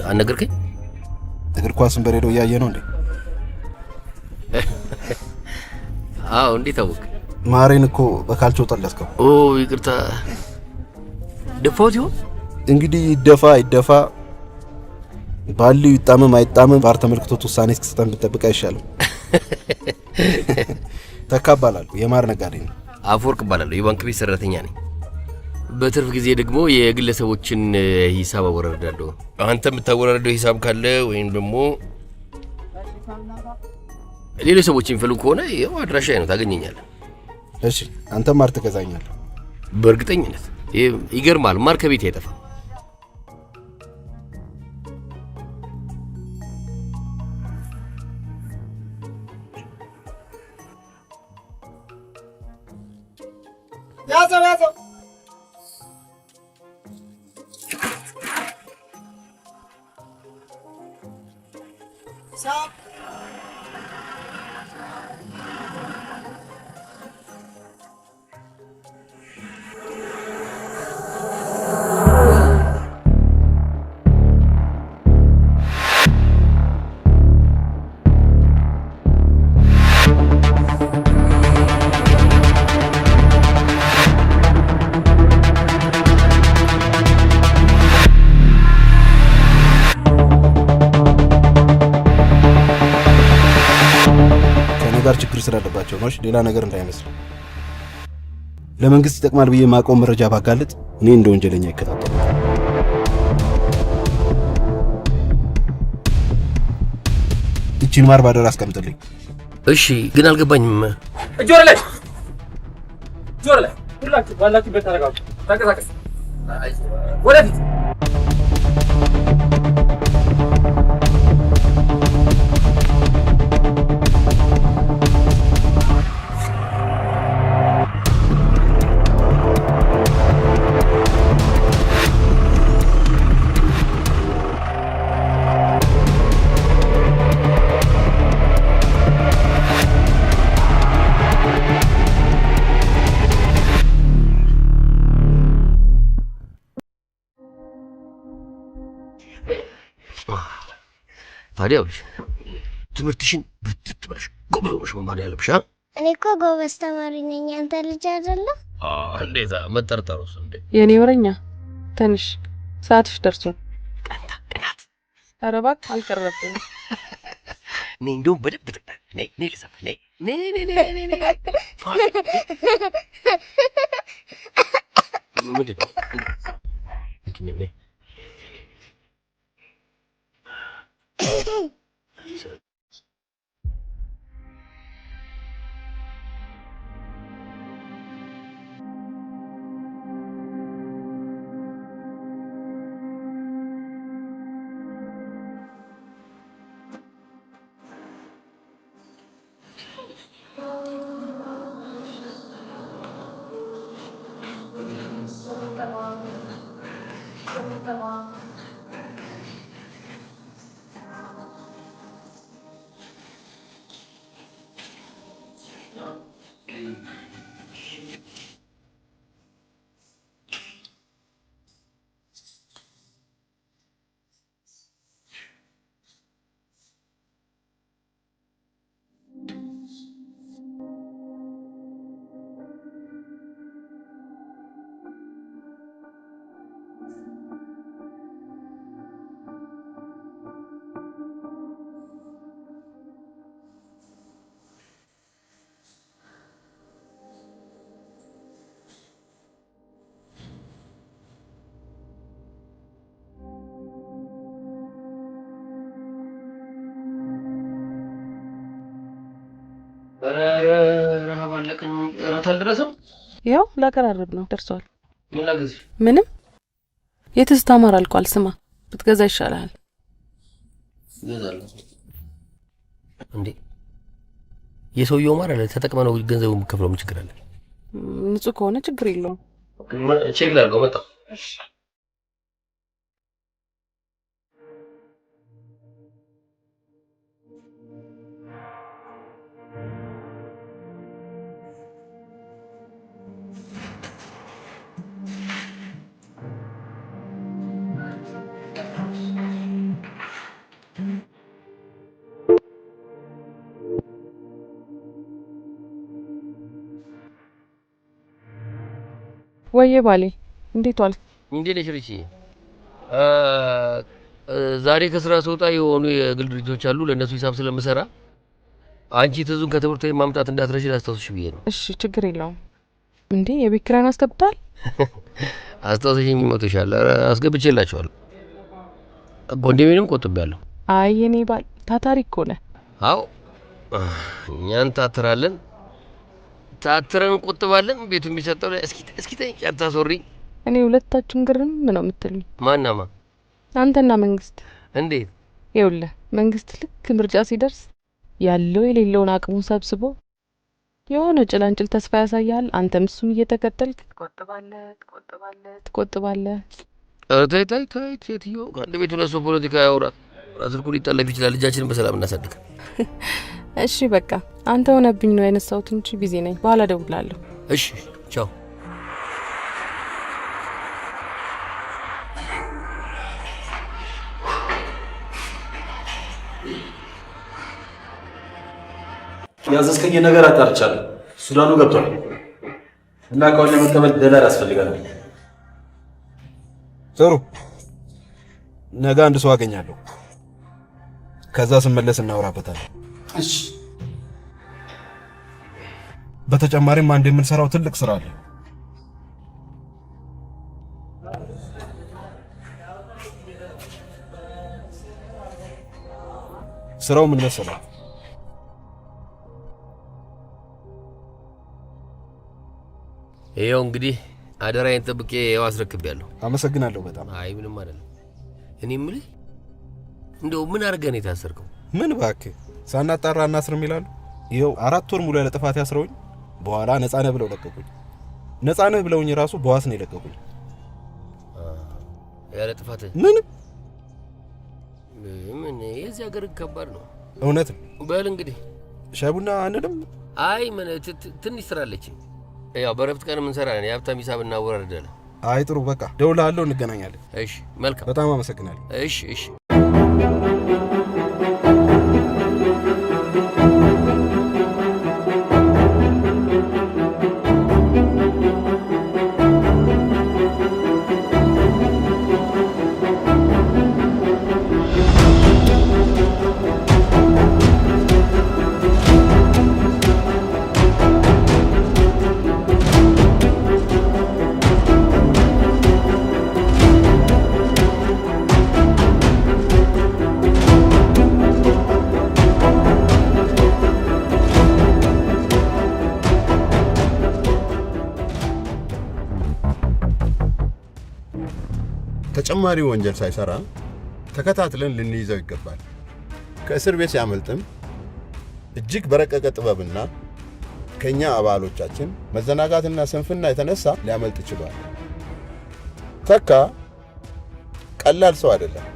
አነገርከኝ? እግር ኳስን በሬዲዮ ያየ ነው እንዴ? አዎ። እንዴት አወቅ? ማሬን እኮ በካልቾ ጠለስከው። ኦ ይቅርታ። ደፋው ይሁን እንግዲህ ይደፋ ይደፋ ባሉ ይጣመም አይጣመም ባር ተመልክቶት ውሳኔ እስክስተን ብንጠብቅ አይሻልም? ተካባላሉ የማር ነጋዴ ነው። አፈወርቅ እባላለሁ። የባንክ ቤት ሰራተኛ ነኝ። በትርፍ ጊዜ ደግሞ የግለሰቦችን ሂሳብ አወራርዳለሁ። አንተ የምታወራርደው ሂሳብ ካለ ወይም ደግሞ ሌሎች ሰዎች የሚፈልጉ ከሆነ ያው አድራሻዬ ነው፣ ታገኘኛለህ። እሺ አንተ ማር ትገዛኛለህ? በእርግጠኝነት። ይገርማል፣ ማር ከቤት አይጠፋም። ያዘው ሳብ ጋር ችግር ስላለባቸው ነው። ሌላ ነገር እንዳይመስል። ለመንግስት ይጠቅማል ብዬ ማቆም መረጃ ባጋለጥ እኔ እንደ ወንጀለኛ ይከታተሉ። እቺን ማር ባደራ አስቀምጥልኝ። እሺ ግን አልገባኝም። እጆር ላይ ሁላችሁ ባላችሁበት ተረጋጉ። ተንቀሳቀስ ወደፊት። ታዲያ ትምህርትሽን ብትጥበሽ ጎበዝ መማር ያለብሽ። እኔ እኮ ጎበዝ ተማሪ ነኝ። አንተ ልጅ አይደለም? እንዴት መጠርጠሩስ እንዴ? የኔ ወረኛ ትንሽ ሰዓትሽ ደርሷል። ቅናት። ኧረ እባክህ አልቀረብኝም። እኔ እንደውም በደንብ ትቅናት። ነይ ልሰፍ። ነይ ምንድን ነው? ረሃብ አለቀኝ። እራት አልደረሰም። ያው ላቀራረብ ነው። ደርሷል። ምን ላገዝ? ምንም። የትዝታ ማር አልቋል። ስማ ብትገዛ ይሻላል። እገዛለሁ። እንዴ የሰውየው ማር አለ ተጠቅመነው ገንዘቡ የምከፍለው ምን ችግር አለ? ንጹህ ከሆነ ችግር የለውም። ቼክ ላድርገው። መጣሁ። ወይዬ ባሌ እንዴት ዋልክ? እንዴት ነሽ ሪቺ? ዛሬ ከስራ ስወጣ የሆኑ የግል ድርጅቶች አሉ ለእነሱ ሂሳብ ስለምሰራ አንቺ ትዙን ከትምህርት ቤት ማምጣት እንዳትረሺ ላስታውስሽ ብዬ ነው። እሺ ችግር የለውም። እንዴ የቤት ኪራይን አስገብታል? አስታውስሽ የሚሞትሻል። አስገብቼላችኋለሁ። ኮንዶሚኒየም ቆጥቤያለሁ። አይ የኔ ባል ታታሪ እኮ ነህ። አዎ እኛን ታትራለን፣ ታትረን እንቆጥባለን። ቤቱ የሚሰጠው እስኪ ተኝ አታስወሪ። እኔ ሁለታችሁን ግርም ነው የምትሉኝ። ማናማ? አንተና መንግስት። እንዴት? ይኸውልህ መንግስት ልክ ምርጫ ሲደርስ ያለው የሌለውን አቅሙን ሰብስቦ የሆነ ጭላንጭል ተስፋ ያሳያል። አንተም እሱን እየተከተልክ ትቆጥባለህ። ተይ ሴትዮ፣ ከአንድ ቤት ሁለት ሰው ፖለቲካ ያወራል። ራስልኩ ሊጠለፍ ይችላል። ልጃችንን በሰላም እናሳድግ። እሺ በቃ አንተ ሆነብኝ ነው ያነሳሁት እንጂ ቢዚ ነኝ። በኋላ እደውላለሁ። እሺ ቻው። ያዘዝከኝ ነገር አጣርቻለሁ። ሱዳኑ ገብቷል እና እቃውን ለመቀበል ዶላር ያስፈልጋል። ጥሩ፣ ነገ አንድ ሰው አገኛለሁ። ከዛ ስመለስ እናወራበታለን። እሺ። በተጨማሪም አንድ የምንሰራው ትልቅ ስራ አለ። ስራው ምን መሰለህ? ይኸው እንግዲህ አደራዬን ጠብቄ ያው አስረክቤያለሁ። አመሰግናለሁ በጣም። አይ ምንም አይደለም። እኔ የምልህ እንደው ምን አድርገህ ነው የታሰርከው? ምን እባክህ ሳናጣራ እናስርም ይላሉ። ይኸው 4 ወር ሙሉ ያለ ጥፋት ያስረውኝ በኋላ ነፃ ነህ ብለው ለቀቁኝ። ነፃ ነህ ብለውኝ ራሱ በዋስ ነው የለቀቁኝ። ያለ ጥፋት ምን የዚህ ሀገር ከባድ ነው። እውነት ነው። በል እንግዲህ ሻይ ቡና አንልም? አይ ምን ትንሽ ስራ አለችኝ። ያው በረፍት ቀን ምን ሰራን? የሀብታም ሂሳብ እናወራርዳለን። አይ ጥሩ በቃ ደውላለሁ፣ እንገናኛለን። እሺ መልካም። በጣም አመሰግናለሁ። እሺ ተጨማሪ ወንጀል ሳይሰራ ተከታትለን ልንይዘው ይገባል። ከእስር ቤት ሲያመልጥም እጅግ በረቀቀ ጥበብና ከኛ አባሎቻችን መዘናጋትና ስንፍና የተነሳ ሊያመልጥ ይችላል። ተካ ቀላል ሰው አይደለም።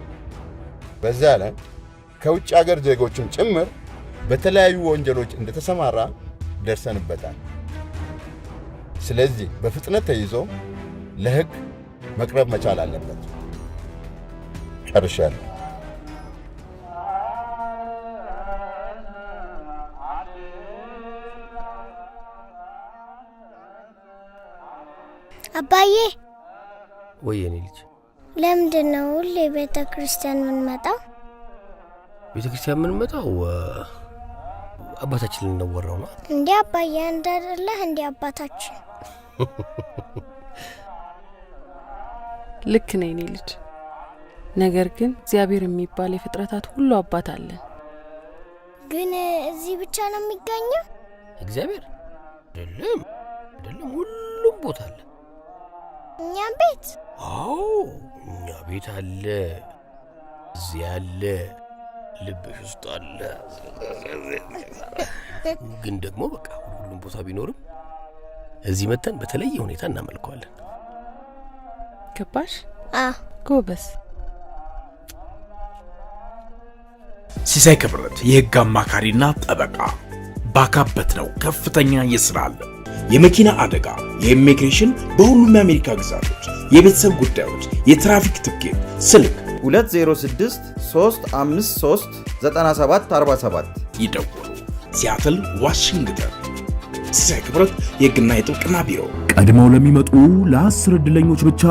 በዚያ ላይ ከውጭ ሀገር ዜጎችን ጭምር በተለያዩ ወንጀሎች እንደተሰማራ ደርሰንበታል። ስለዚህ በፍጥነት ተይዞ ለሕግ መቅረብ መቻል አለበት። ጨርሻለሁ። አባዬ ወይ የኔ ልጅ ለምንድን ነው ሁሌ ቤተ ክርስቲያን የምንመጣው? ቤተ ክርስቲያን የምንመጣው አባታችን ልንወራው ነው። እንዴ አባዬ እንዳደረለህ እንዴ አባታችን? ልክ ነኝ እኔ ልጅ። ነገር ግን እግዚአብሔር የሚባል የፍጥረታት ሁሉ አባት አለ። ግን እዚህ ብቻ ነው የሚገኘው? እግዚአብሔር አይደለም ሁሉም ቦታ አለ። እኛ ቤት? አዎ እኛ ቤት አለ፣ እዚህ አለ፣ ልብሽ ውስጥ አለ። ግን ደግሞ በቃ ሁሉም ቦታ ቢኖርም እዚህ መተን በተለየ ሁኔታ እናመልከዋለን። ገባሽ? ጎበስ። ሲሳይ ክብረት የህግ አማካሪና ጠበቃ ባካበት ነው ከፍተኛ የሥራ አለ። የመኪና አደጋ፣ የኢሚግሬሽን፣ በሁሉም የአሜሪካ ግዛቶች የቤተሰብ ጉዳዮች፣ የትራፊክ ትኬት። ስልክ 206-353-9747 ይደውሉ። ሲያትል ዋሽንግተን። ሲሳይ ክብረት የህግና የጥብቅና ቢሮ ቀድመው ለሚመጡ ለ10 ዕድለኞች ብቻ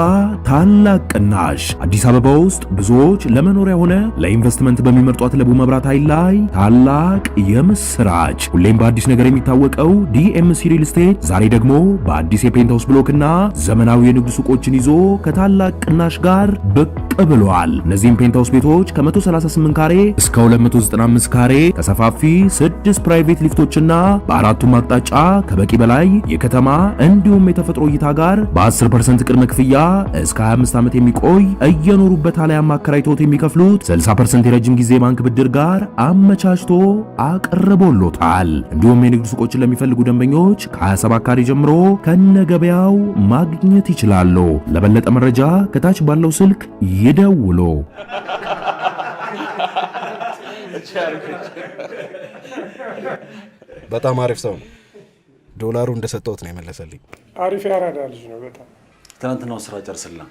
ታላቅ ቅናሽ። አዲስ አበባ ውስጥ ብዙዎች ለመኖሪያ ሆነ ለኢንቨስትመንት በሚመርጧት ለቡ መብራት ኃይል ላይ ታላቅ የምስራች። ሁሌም በአዲስ ነገር የሚታወቀው ዲኤምሲ ሪል ስቴት ዛሬ ደግሞ በአዲስ የፔንታውስ ብሎክና ዘመናዊ የንግድ ሱቆችን ይዞ ከታላቅ ቅናሽ ጋር ብቅ ብሏል። እነዚህም ፔንታውስ ቤቶች ከ138 ካሬ እስከ 295 ካሬ ከሰፋፊ 6 ፕራይቬት ሊፍቶችና በአራቱም አቅጣጫ ከበቂ በላይ የከተማ እንዲሁም የተፈጥሮ እይታ ጋር በ10% ቅድመ ክፍያ እስከ 25 ዓመት የሚቆይ እየኖሩበት አለያም አከራይቶት የሚከፍሉት 60% የረጅም ጊዜ ባንክ ብድር ጋር አመቻችቶ አቅርቦሎታል። እንዲሁም የንግድ ሱቆችን ለሚፈልጉ ደንበኞች ከ27 ካሬ ጀምሮ ከነገበያው ማግኘት ይችላሉ። ለበለጠ መረጃ ከታች ባለው ስልክ ይደውሉ። በጣም አሪፍ ሰው ነው። ዶላሩ እንደሰጠሁት ነው የመለሰልኝ። አሪፍ ያራዳ ልጅ ነው በጣም። ትናንትናው ስራ ጨርስላ።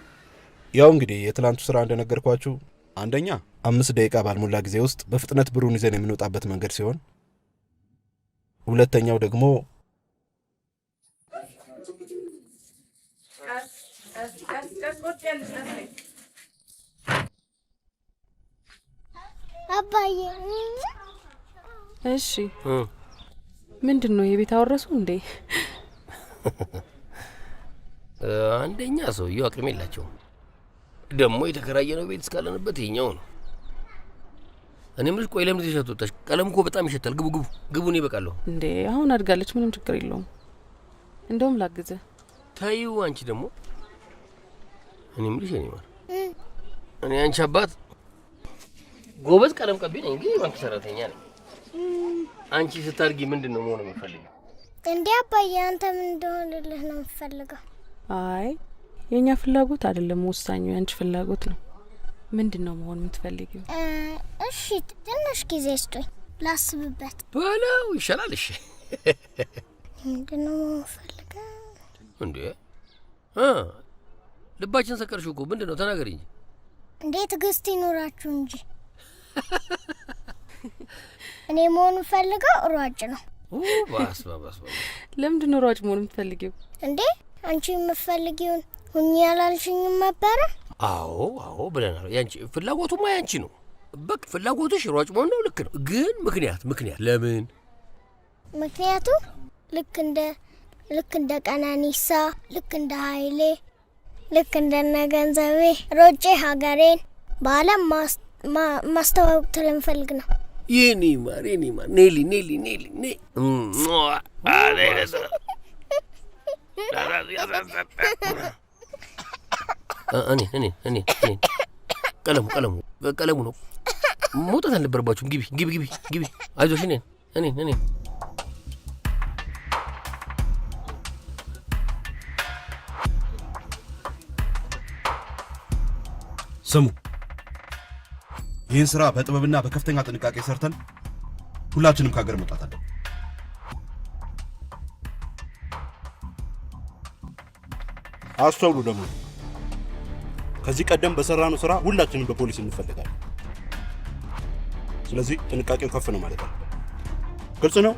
ያው እንግዲህ የትላንቱ ስራ እንደነገርኳችሁ አንደኛ 5 ደቂቃ ባልሞላ ጊዜ ውስጥ በፍጥነት ብሩን ይዘን የምንወጣበት መንገድ ሲሆን፣ ሁለተኛው ደግሞ አባዬ እሺ ምንድን ነው የቤት አወረሱ እንዴ? አንደኛ ሰውየው አቅም የላቸውም። ደግሞ የተከራየነው ቤት እስካለንበት ይኸኛው ነው። እኔ ምልሽ ቆይ ለምን ይሸት ወጣሽ? ቀለም እኮ በጣም ይሸታል። ግቡ ግቡ ግቡ። እኔ እበቃለሁ እንዴ አሁን አድጋለች፣ ምንም ችግር የለውም። እንደውም ላግዘ። ታዩ አንቺ ደግሞ እኔ ምልሽ እኔ ማለት እኔ አንቺ አባት ጎበዝ ቀለም ቀቢ ነኝ፣ ግን ባንክ ሰራተኛ ነኝ። አንቺ ስታርጊ ምንድነው መሆን የምትፈልጊው? እንዴ አባዬ አንተ ምን እንደሆነልህ ነው የምትፈልገው? አይ የኛ ፍላጎት አይደለም ወሳኙ፣ ያንቺ ፍላጎት ነው። ምንድነው መሆን የምትፈልጊው? እሺ ትንሽ ጊዜ ስጡኝ ላስብበት። በለው ይሻላል። እሺ ምንድነው የምፈልገው? እንዴ ልባችን ሰቀርሽው እኮ። ምንድነው ተናገሪ እንጂ። እንዴ ትዕግስት ይኖራችሁ እንጂ። እኔ መሆን ፈልገው ሯጭ ነው። ባስ ለምንድን ነው ሯጭ መሆን የምትፈልጊው? እንዴ አንቺ የምትፈልጊውን ሁኚ ያላልሽኝም ነበረ? አዎ ብለናል። ያንቺ ፍላጎቱማ ያንቺ ነው። በቃ ፍላጎትሽ ሯጭ መሆን ነው። ልክ ነው። ግን ምክንያት ለምን? ምክንያቱ ልክ እንደ ቀናኒሳ፣ ልክ እንደ ኃይሌ፣ ልክ እንደ ገንዘቤ ሮጬ ሀገሬን በዓለም ማስተዋወቅ ስለምፈልግ ነው። የኔ ማር ኔሊ እኔ ቀለሙ ነው መውጣት አልነበረባችሁም። ግቢ አይዞሽ። እኔ ስሙ፣ ይህን ስራ በጥበብና በከፍተኛ ጥንቃቄ ሰርተን ሁላችንም ከሀገር መውጣት አለን። አስተውሉ ደግሞ ከዚህ ቀደም በሰራነው ስራ ሁላችንም በፖሊስ እንፈልጋለን። ስለዚህ ጥንቃቄው ከፍ ነው ማለት ነው። ግልጽ ነው?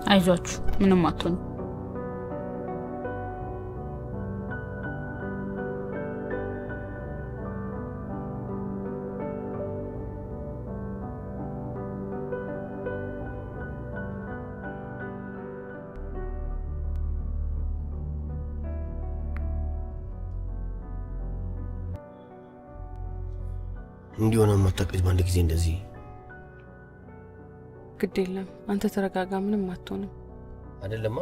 አይዟችሁ ምንም አትሆኑ። እንዲሆነ ማታቀጅ ባንድ ጊዜ እንደዚህ ግድ የለም አንተ ተረጋጋ፣ ምንም አትሆንም። አይደለማ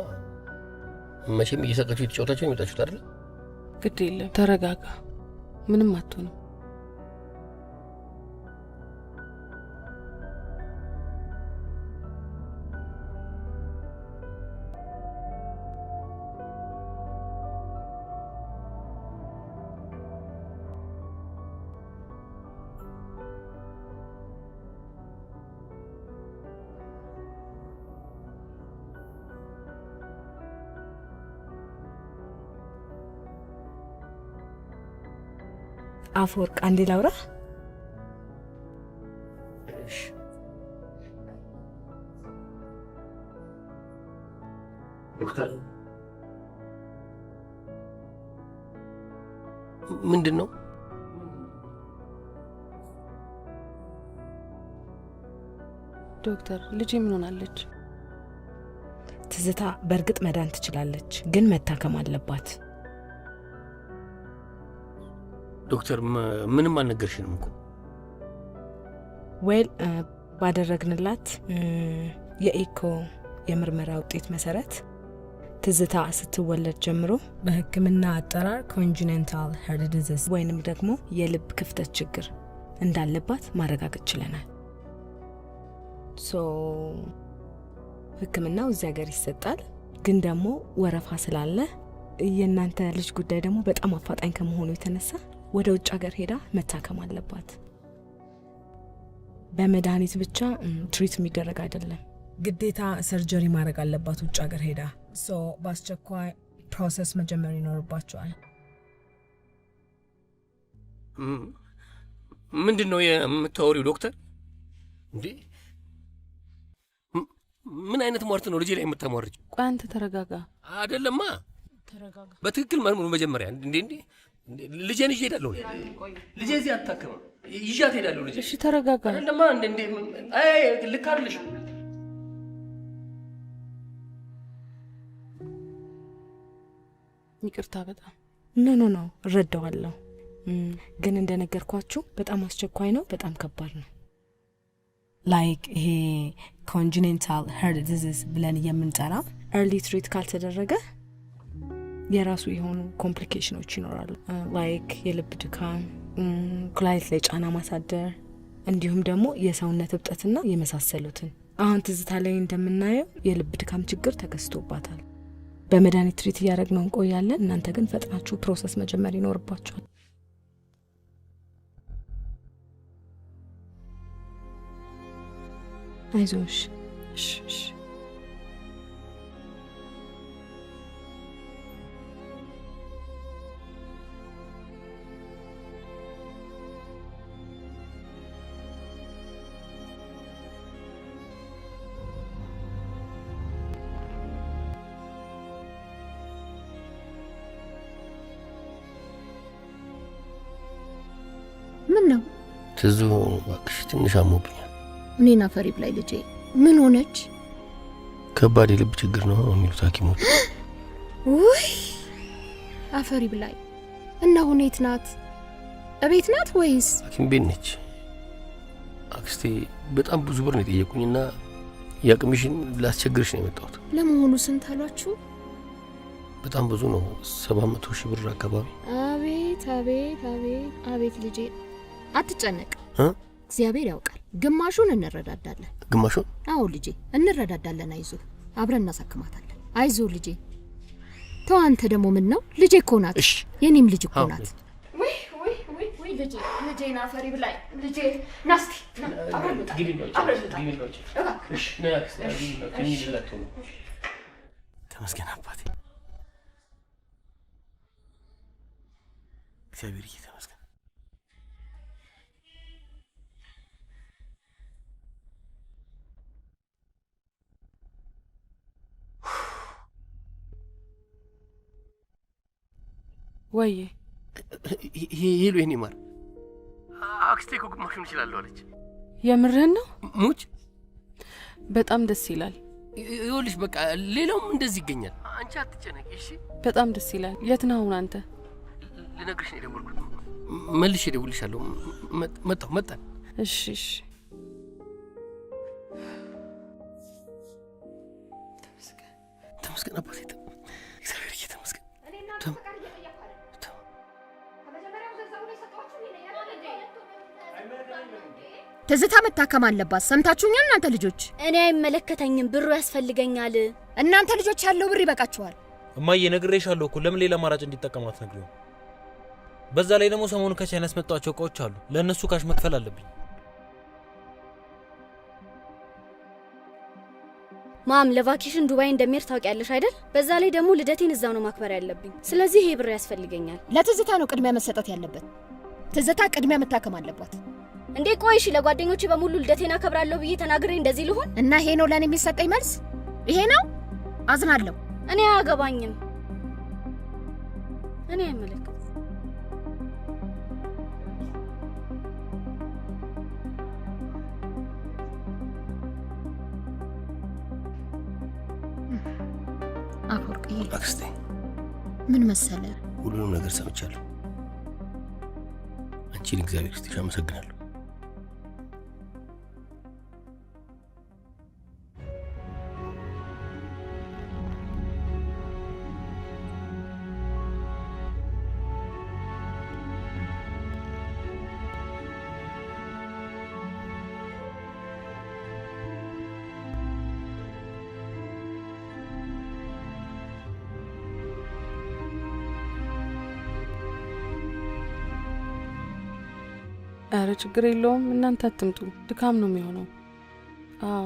መቼም እየሰቀችሁ የተጫወታችሁ የሚጣችሁት አይደል? ግድ የለም ተረጋጋ፣ ምንም አትሆንም። አፈወርቅ አንዴ ላውራ። ዶክተር ምንድን ነው? ዶክተር ልጄ ምን ሆናለች? ትዝታ በእርግጥ መዳን ትችላለች፣ ግን መታከም አለባት። ዶክተር ምንም አልነገርሽንም እኮ። ዌል ባደረግንላት የኢኮ የምርመራ ውጤት መሰረት ትዝታ ስትወለድ ጀምሮ በሕክምና አጠራር ኮንጂኔንታል ሄርት ዲዚዝ ወይንም ደግሞ የልብ ክፍተት ችግር እንዳለባት ማረጋገጥ ችለናል። ሕክምናው እዚህ ሀገር ይሰጣል፣ ግን ደግሞ ወረፋ ስላለ የእናንተ ልጅ ጉዳይ ደግሞ በጣም አፋጣኝ ከመሆኑ የተነሳ ወደ ውጭ ሀገር ሄዳ መታከም አለባት። በመድኃኒት ብቻ ትሪት የሚደረግ አይደለም፣ ግዴታ ሰርጀሪ ማድረግ አለባት ውጭ ሀገር ሄዳ። በአስቸኳይ ፕሮሰስ መጀመር ይኖርባቸዋል። ምንድን ነው የምታወሪው ዶክተር? እንዴ ምን አይነት ሟርት ነው ልጄ ላይ የምታሟርጭ? ቆይ አንተ ተረጋጋ። አይደለማ ተረጋጋ። በትክክል መርምሩ መጀመሪያ። እንዴ ልጄን ይዤ እሄዳለሁ። ልጄ እዚህ አትታከምም፣ ይዣት እሄዳለሁ። ልጄ እሺ ተረጋጋ። አይደለማ እንዴ አይ ልክ አይደለሽ። ይቅርታ በጣም ኖ እረዳዋለሁ፣ ግን እንደነገርኳችሁ በጣም አስቸኳይ ነው፣ በጣም ከባድ ነው። ላይክ ይሄ ኮንጂኔንታል ሄርት ዲዚዝ ብለን የምንጠራ ኤርሊ ትሪት ካልተደረገ የራሱ የሆኑ ኮምፕሊኬሽኖች ይኖራሉ። ላይክ የልብ ድካም፣ ኩላሊት ላይ ጫና ማሳደር፣ እንዲሁም ደግሞ የሰውነት እብጠትና የመሳሰሉትን። አሁን ትዝታ ላይ እንደምናየው የልብ ድካም ችግር ተከስቶባታል። በመድኃኒት ትሪት እያደረግነው እንቆያለን። እናንተ ግን ፈጥናችሁ ፕሮሰስ መጀመር ይኖርባችኋል። አይዞሽ። እሺ ምን ነው ትዙ? እባክሽ ትንሽ አሞብኛል። እኔና ፈሪ ብላይ ልጄ ምን ሆነች? ከባድ የልብ ችግር ነው የሚሉት ሐኪሞች። ውይ አፈሪ ብላይ እና ሁኔት ናት? እቤት ናት ወይስ ሐኪም ቤት ነች? አክስቴ በጣም ብዙ ብር ነው የጠየቁኝና ያቅምሽን ላስቸግርሽ ነው የመጣሁት። ለመሆኑ ስንት አሏችሁ? በጣም ብዙ ነው፣ 700 ሺህ ብር አካባቢ። አቤት አቤት አቤት አቤት ልጄ አትጨነቅ፣ እግዚአብሔር ያውቃል። ግማሹን እንረዳዳለን። ግማሹን? አዎ ልጄ እንረዳዳለን። አይዞ አብረን እናሳክማታለን። አይዞ ልጄ። ተው አንተ ደግሞ ምን ነው ልጄ እኮ ናት። የኔም ልጅ እኮ ናት። ወይ ወይ ወይ ወይ ልጄ ልጄ ና ፈሪ ብላይ ልጄ ናስቲ ተመስገን አባቴ፣ እግዚአብሔር ይመስገን። ወይ ሄሎ የኔ ማር አክስቴ እኮ ግማሹን እችላለሁ አለች። የምርህን ነው? ሙች በጣም ደስ ይላል። ይኸውልሽ በቃ ሌላውም እንደዚህ ይገኛል። አንቺ አትጨነቂ እሺ። በጣም ደስ ይላል። የት ነህ አሁን አንተ? ልነግርሽ ነው የደወልኩት። መልሼ እደውልልሻለሁ። መጣን። እሺ እሺ። ተመስገን አባቴ፣ እግዚአብሔር ይመስገን። ትዝታ መታከም አለባት። ሰምታችሁኛል እናንተ ልጆች? እኔ አይመለከተኝም፣ ብሩ ያስፈልገኛል። እናንተ ልጆች ያለው ብር ይበቃችኋል። እማዬ ነግሬሻለሁ እኮ ለምን ሌላ አማራጭ እንዲጠቀማት ነግሪው። በዛ ላይ ደግሞ ሰሞኑን ከቻይና ያስመጣቸው እቃዎች አሉ፣ ለእነሱ ካሽ መክፈል አለብኝ። ማም ለቫኬሽን ዱባይ እንደሚሄድ ታውቂያለሽ አይደል? በዛ ላይ ደግሞ ልደቴን እዛው ነው ማክበር ያለብኝ። ስለዚህ ይሄ ብር ያስፈልገኛል። ለትዝታ ነው ቅድሚያ መሰጠት ያለበት። ትዝታ ቅድሚያ መታከም አለባት። እንዴ ቆይሽ፣ ለጓደኞቼ በሙሉ ልደቴን አከብራለሁ ብዬ ተናግሬ እንደዚህ ልሆን? እና ይሄ ነው ለኔ የሚሰጠኝ መልስ? ይሄ ነው? አዝናለሁ። እኔ አያገባኝም። እኔ አይመለከት። አፈወርቅ አክስቴ፣ ምን መሰለ፣ ሁሉንም ነገር ሰምቻለሁ። አንቺን እግዚአብሔር ይስጥሽ፣ አመሰግናለሁ። አረ ችግር የለውም፣ እናንተ አትምጡ፣ ድካም ነው የሚሆነው። አዎ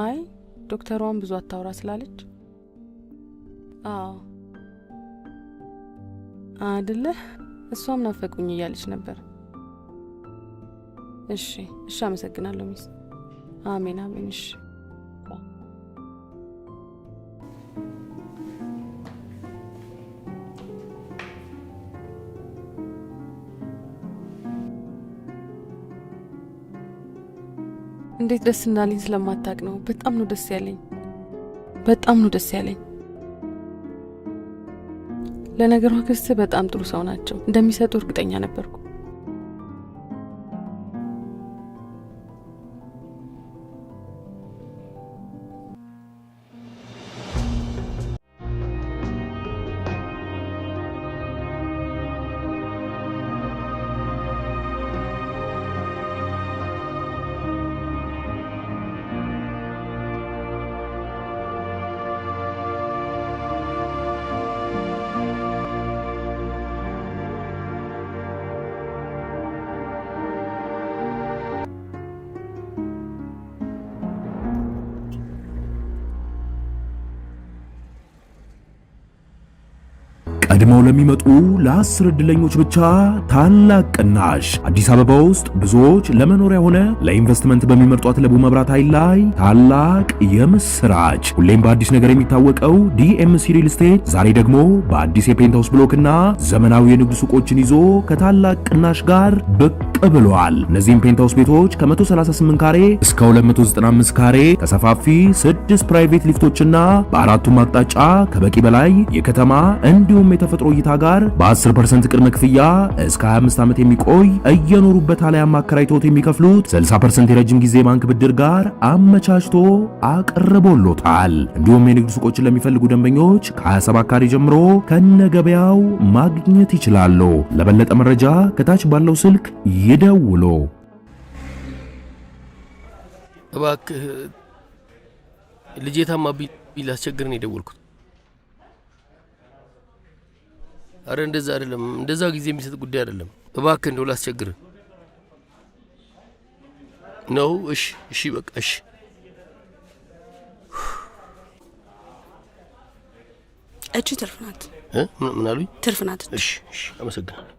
አይ ዶክተሯን ብዙ አታውራ ስላለች። አዎ አይደለ፣ እሷም ናፈቁኝ እያለች ነበር። እሺ እሺ፣ አመሰግናለሁ ሚስ። አሜን አሜን። እሺ እንዴት ደስ እንዳለኝ ስለማታውቅ ነው። በጣም ነው ደስ ያለኝ፣ በጣም ነው ደስ ያለኝ። ለነገሩ አክስት በጣም ጥሩ ሰው ናቸው፣ እንደሚሰጡ እርግጠኛ ነበርኩ። ቀድመው ለሚመጡ ለ10 እድለኞች ብቻ ታላቅ ቅናሽ። አዲስ አበባ ውስጥ ብዙዎች ለመኖሪያ ሆነ ለኢንቨስትመንት በሚመርጧት ለቡ መብራት ኃይል ላይ ታላቅ የምስራች። ሁሌም በአዲስ ነገር የሚታወቀው ዲኤምሲ ሪል ስቴት ዛሬ ደግሞ በአዲስ የፔንታውስ ብሎክና ዘመናዊ የንግድ ሱቆችን ይዞ ከታላቅ ቅናሽ ጋር ብቅ ብሏል። እነዚህም ፔንታውስ ቤቶች ከ138 ካሬ እስከ 295 ካሬ ከሰፋፊ 6 ፕራይቬት ሊፍቶችና በአራቱም አቅጣጫ ከበቂ በላይ የከተማ እንዲሁም የተፈጥሮ እይታ ጋር በ10% ቅድመ ክፍያ እስከ 25 ዓመት የሚቆይ እየኖሩበት አለያም አከራይቶት የሚከፍሉት 60% የረጅም ጊዜ ባንክ ብድር ጋር አመቻችቶ አቅርቦሎታል። እንዲሁም የንግድ ሱቆችን ለሚፈልጉ ደንበኞች ከ27 ካሬ ጀምሮ ከነገበያው ማግኘት ይችላሉ። ለበለጠ መረጃ ከታች ባለው ስልክ ይደውሉ። እባክህ ልጄ ታማብኝ ላስቸግር ነው የደወልኩት። አረ እንደዛ አይደለም፣ እንደዛ ጊዜ የሚሰጥ ጉዳይ አይደለም። እባክህ እንደው ላስቸግር ነው። እሺ እሺ በቃ እሺ። እቺ ትርፍ ናት። ምን አሉኝ? ትርፍ ናት። እሺ እሺ፣ አመሰግናለሁ።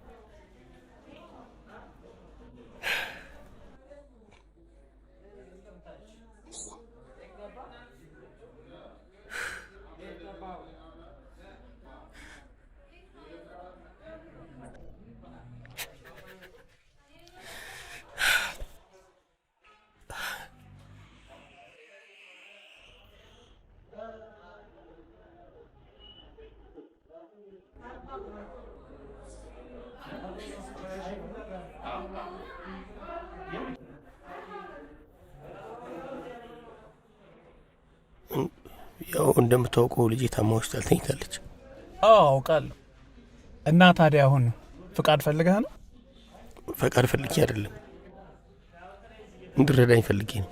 ያው እንደምታውቀው ልጄ ታማ ሆስፒታል ተኝታለች። አዎ አውቃለሁ። እና ታዲያ አሁን ፍቃድ ፈልገህ ነው? ፈቃድ ፈልጌ አይደለም፣ እንድረዳኝ ፈልጌ ነው።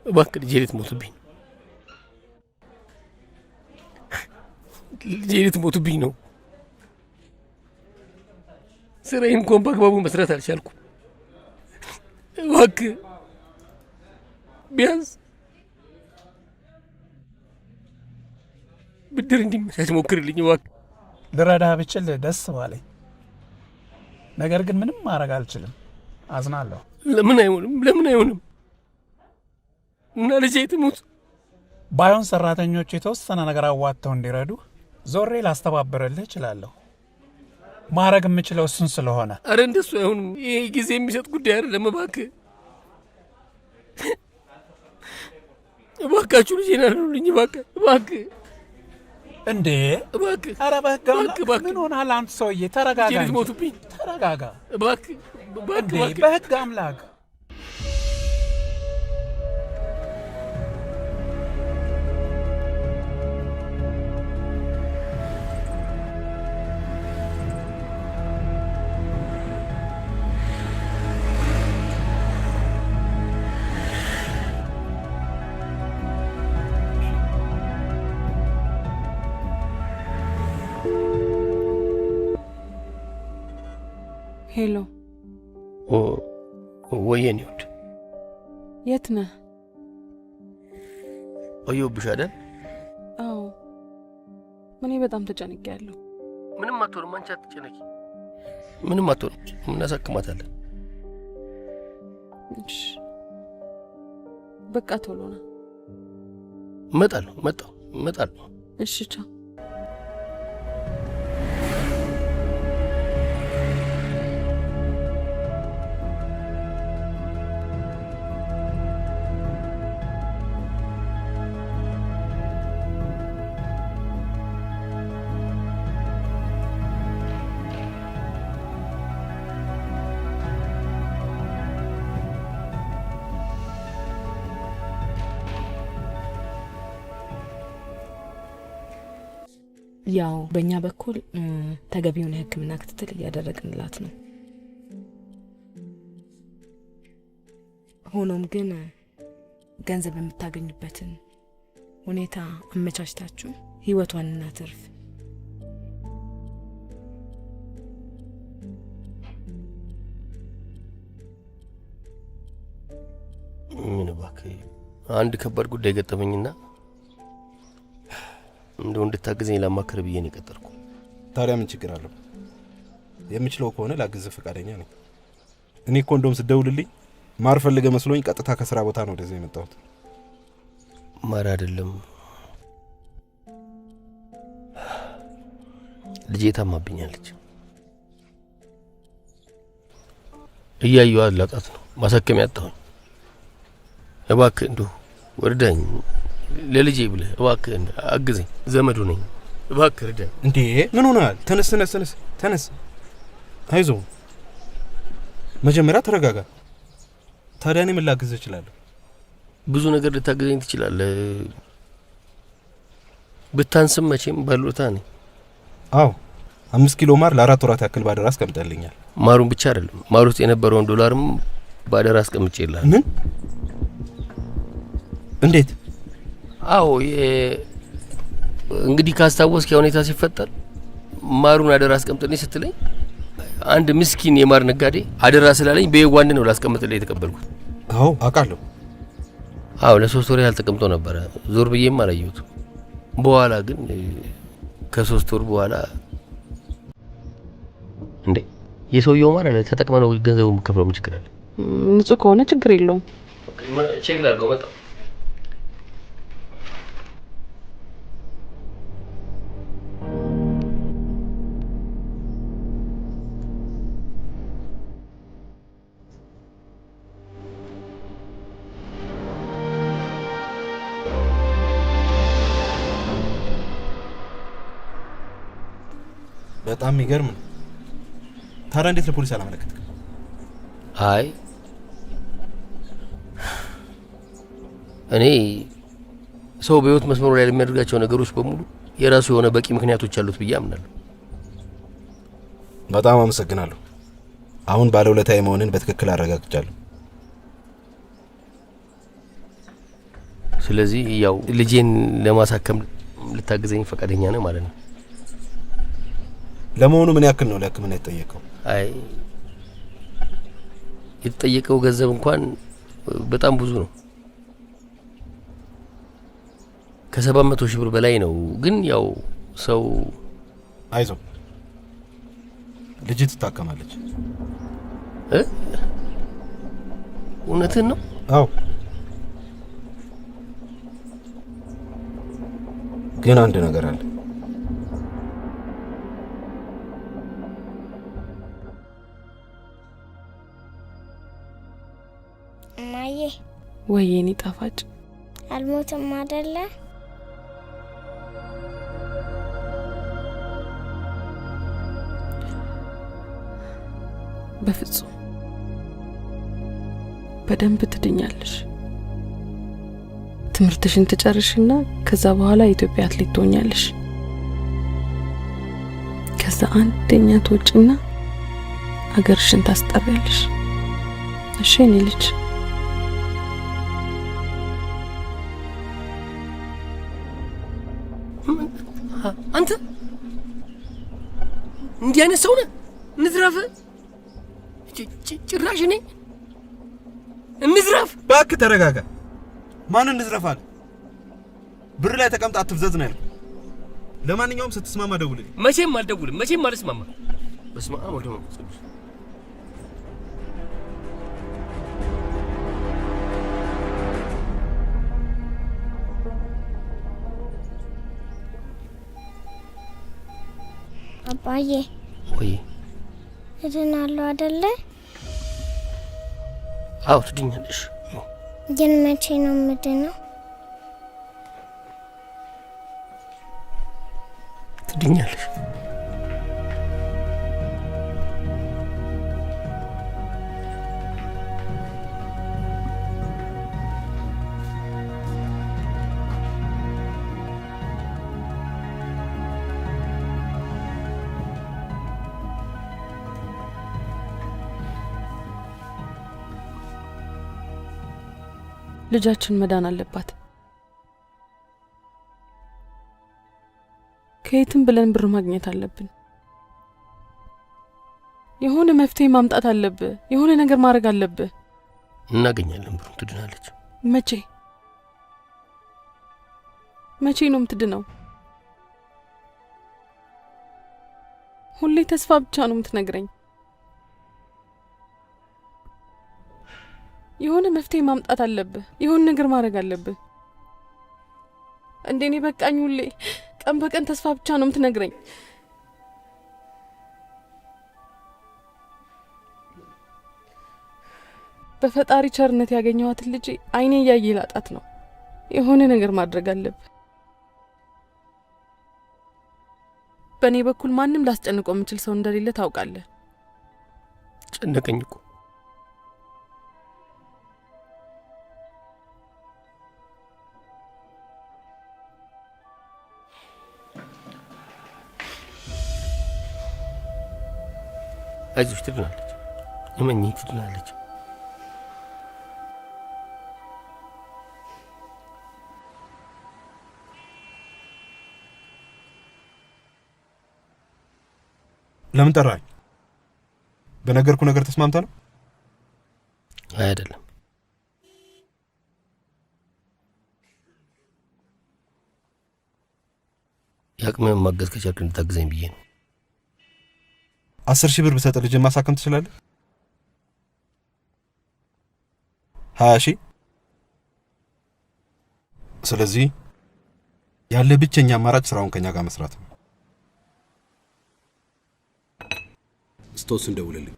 እባክህ ልጄ ልትሞትብኝ ነው። ልጄ ልትሞትብኝ ነው። ስራዬን እንኳን በአግባቡ መስራት አልቻልኩም። እባክህ ቢያንስ ብድር እንዲመቻች ሞክርልኝ እባክህ። ልረዳህ ብችል ደስ ባለኝ፣ ነገር ግን ምንም ማድረግ አልችልም። አዝናለሁ። ለምን አይሆንም? ለምን አይሆንም? እና ልጄ ትሙት። ባይሆን ሰራተኞች የተወሰነ ነገር አዋጥተው እንዲረዱ ዞሬ ላስተባብርልህ እችላለሁ። ማድረግ የምችለው እሱን ስለሆነ። አረ እንደሱ አይሆንም። ይሄ ጊዜ የሚሰጥ ጉዳይ አይደለም። እባክህ እባካችሁ ልጄን አድኑልኝ እባክህ፣ እባክህ። እንዴ እባክህ፣ አረ በህግ አምላክ ምን ሆነሃል አንተ ሰውዬ? ተረጋጋ እንጂ። ልትሞቱብኝ። ተረጋጋ እባክህ፣ እባክህ። በህግ አምላክ ሄሎ። ወየኔ ውድ የት ነህ? ቆየሁብሽ አይደል? አዎ፣ እኔ በጣም ተጨንቄያለሁ። ምንም አትሆንም፣ አንቺ አትጨነቂ። ምንም አትሆንም፣ እናሳክማታለን። እሺ በቃ ቶሎ ና። እመጣለሁ። እሺ ቻው። ያው በእኛ በኩል ተገቢውን የሕክምና ክትትል እያደረግንላት ነው። ሆኖም ግን ገንዘብ የምታገኙበትን ሁኔታ አመቻችታችሁ ህይወቷን እናትርፍ። ምን እባክህ አንድ ከባድ ጉዳይ ገጠመኝና እንደው እንድታግዘኝ ላማከር ብዬ ነው የቀጠርኩ። ታዲያ ምን ችግር አለው? የምችለው ከሆነ ላግዝህ ፈቃደኛ ነኝ። እኔ እኮ እንደውም ስደውልልኝ ማር ፈልገህ መስሎኝ ቀጥታ ከስራ ቦታ ነው ወደዚህ የመጣሁት። ማር አይደለም፣ ልጄ ታማብኛለች። እያየኋት ላጣት ነው ማሳከሚያ አጣሁኝ። እባክህ እንደው ወርዳኝ ለልጄ ብለህ እባክህ አግዘኝ። ዘመዱ ነኝ፣ እባክህ እርዳኝ። እንዴ ምን ሆነሃል? ተነስ። አይዞህ፣ መጀመሪያ ተረጋጋ። ታዲያ እኔ ምን ላግዝህ እችላለሁ? ብዙ ነገር ልታግዘኝ ትችላለህ። ብታንስም መቼም ባሎታ ነኝ። አዎ 5 ኪሎ ማር ለ4 ወራት ያክል ባደራ አስቀምጠልኛል። ማሩን ብቻ አይደለም፣ ማር ውስጥ የነበረውን ዶላርም ባደራ አስቀምጬልሃል። ምን? እንዴት? አዎ እንግዲህ ካስታወስክ ሁኔታ ሲፈጠር ማሩን አደራ አስቀምጥልኝ ስትለኝ አንድ ምስኪን የማር ነጋዴ አደራ ስላለኝ በየዋን ነው ላስቀምጥልኝ የተቀበልኩት። አዎ አውቃለሁ። አዎ ለ3 ወር ያህል ተቀምጦ ነበረ። ዞር ብዬም አላየሁትም። በኋላ ግን ከ3 ወር በኋላ እንዴ የሰውየው ማር አለ ተጠቅመነው ገንዘቡ መከፈለው ምን ችግር አለ? ንጹህ ከሆነ ችግር የለውም። ቼክ ላድርገው መጣሁ። በጣም የሚገርም ነው። ታዲያ እንዴት ለፖሊስ አላመለከትክም? አይ እኔ ሰው በህይወት መስመሩ ላይ ለሚያደርጋቸው ነገሮች በሙሉ የራሱ የሆነ በቂ ምክንያቶች አሉት ብዬ አምናለሁ። በጣም አመሰግናለሁ። አሁን ባለውለታዬ መሆንን በትክክል አረጋግጫለሁ። ስለዚህ ያው ልጄን ለማሳከም ልታግዘኝ ፈቃደኛ ነህ ማለት ነው? ለመሆኑ ምን ያክል ነው ለህክምና የተጠየቀው? አይ የተጠየቀው ገንዘብ እንኳን በጣም ብዙ ነው። ከ700 ሺህ ብር በላይ ነው። ግን ያው ሰው አይዞ ልጅ ትታከማለች። እውነትን ነው? አዎ። ግን አንድ ነገር አለ። እማዬ። ወይኔ ጣፋጭ አልሞትም አይደለ? በፍጹም በደንብ ትድኛለሽ። ትምህርትሽን ትጨርሽና ከዛ በኋላ የኢትዮጵያ አትሌት ትሆኛለሽ። ከዛ አንደኛ ትወጪና አገርሽን ታስጠሪያለሽ። እሺ የኔ ልጅ። አንተ እንዲህ አይነት ሰው ነህ? እንዝረፍ? ጭራሽ እኔ እንዝረፍ? እባክህ ተረጋጋ። ማን እንዝረፍ አለ? ብር ላይ ተቀምጣ አትፍዘዝ ነው ያልኩህ። ለማንኛውም ስትስማማ ደውልልኝ። መቼም አልደውልም፣ መቼም አልስማማ። በስመ አብ ወወልድ ወመንፈስ ቅዱስ። አባዬ። ወይ እድናለሁ አይደለ? አዎ ትድኛለሽ። ግን መቼ ነው የምድነው? ትድኛለሽ። ልጃችን መዳን አለባት። ከየትም ብለን ብር ማግኘት አለብን። የሆነ መፍትሄ ማምጣት አለብህ። የሆነ ነገር ማድረግ አለብህ። እናገኛለን ብሩን። ትድናለች። መቼ መቼ ነው የምትድነው? ሁሌ ተስፋ ብቻ ነው የምትነግረኝ። የሆነ መፍትሄ ማምጣት አለብህ። የሆነ ነገር ማድረግ አለብህ። እንደኔ በቃኝ። ሁሌ ቀን በቀን ተስፋ ብቻ ነው የምትነግረኝ። በፈጣሪ ቸርነት ያገኘኋትን ልጅ አይኔ እያየ ላጣት ነው። የሆነ ነገር ማድረግ አለብህ። በእኔ በኩል ማንም ላስጨንቀው የምችል ሰው እንደሌለ ታውቃለህ። ጨነቀኝ እኮ። አይዞሽ ትድናለች። እመኚኝ ትድናለች። ለምን ጠራኝ? በነገርኩ ነገር ተስማምታ ነው? አይደለም። የአቅምህን ማገዝ ከቻልክ እንድታግዘኝ ብዬ ነው። 10 ሺህ ብር ብሰጥ ልጅን ማሳከም ትችላለህ? 20 ሺህ። ስለዚህ ያለ ብቸኛ አማራጭ ስራውን ከኛ ጋር መስራት ነው። ስቶስ እንደውልልኝ።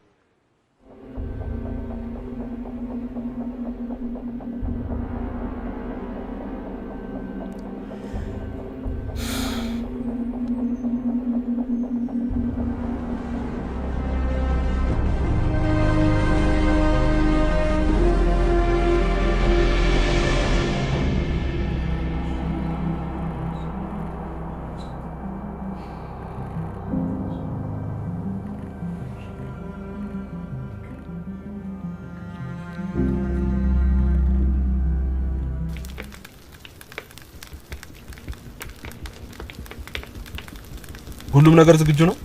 ሁሉም ነገር ዝግጁ ነው?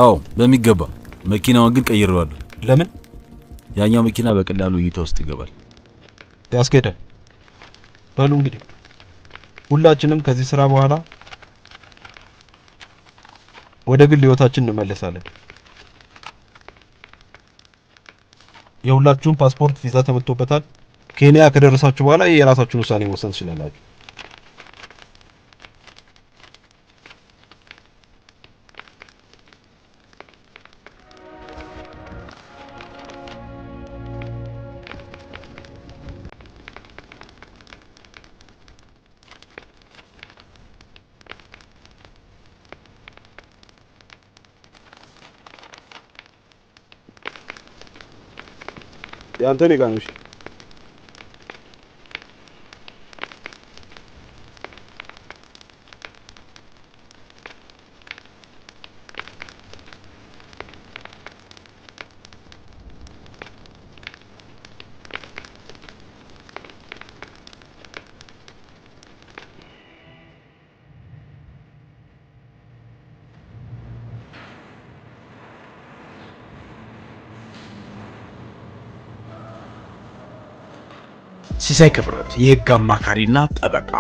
አዎ በሚገባ። መኪናውን ግን ቀይሬዋለሁ። ለምን? ያኛው መኪና በቀላሉ እይታ ውስጥ ይገባል። ያስኬዳል። በሉ እንግዲህ ሁላችንም ከዚህ ስራ በኋላ ወደ ግል ህይወታችን እንመለሳለን። የሁላችሁም ፓስፖርት ቪዛ ተመቶበታል። ኬንያ ከደረሳችሁ በኋላ የራሳችሁን ውሳኔ መወሰን ትችላላችሁ። ያንተን ጋር ነው። ሲሳይ ክብረት የህግ አማካሪና ጠበቃ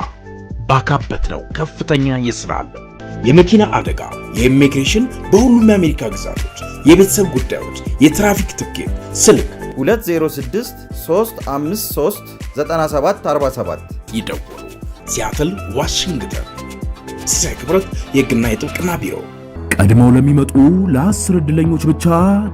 ባካበት ነው ከፍተኛ የሥራ አለ። የመኪና አደጋ፣ የኢሚግሬሽን በሁሉም የአሜሪካ ግዛቶች፣ የቤተሰብ ጉዳዮች፣ የትራፊክ ትኬት፣ ስልክ 206 353 9747 ይደውሉ። ሲያትል ዋሽንግተን። ሲሳይ ክብረት የህግና የጥብቅና ቢሮ። ቀድመው ለሚመጡ ለ10 ዕድለኞች ብቻ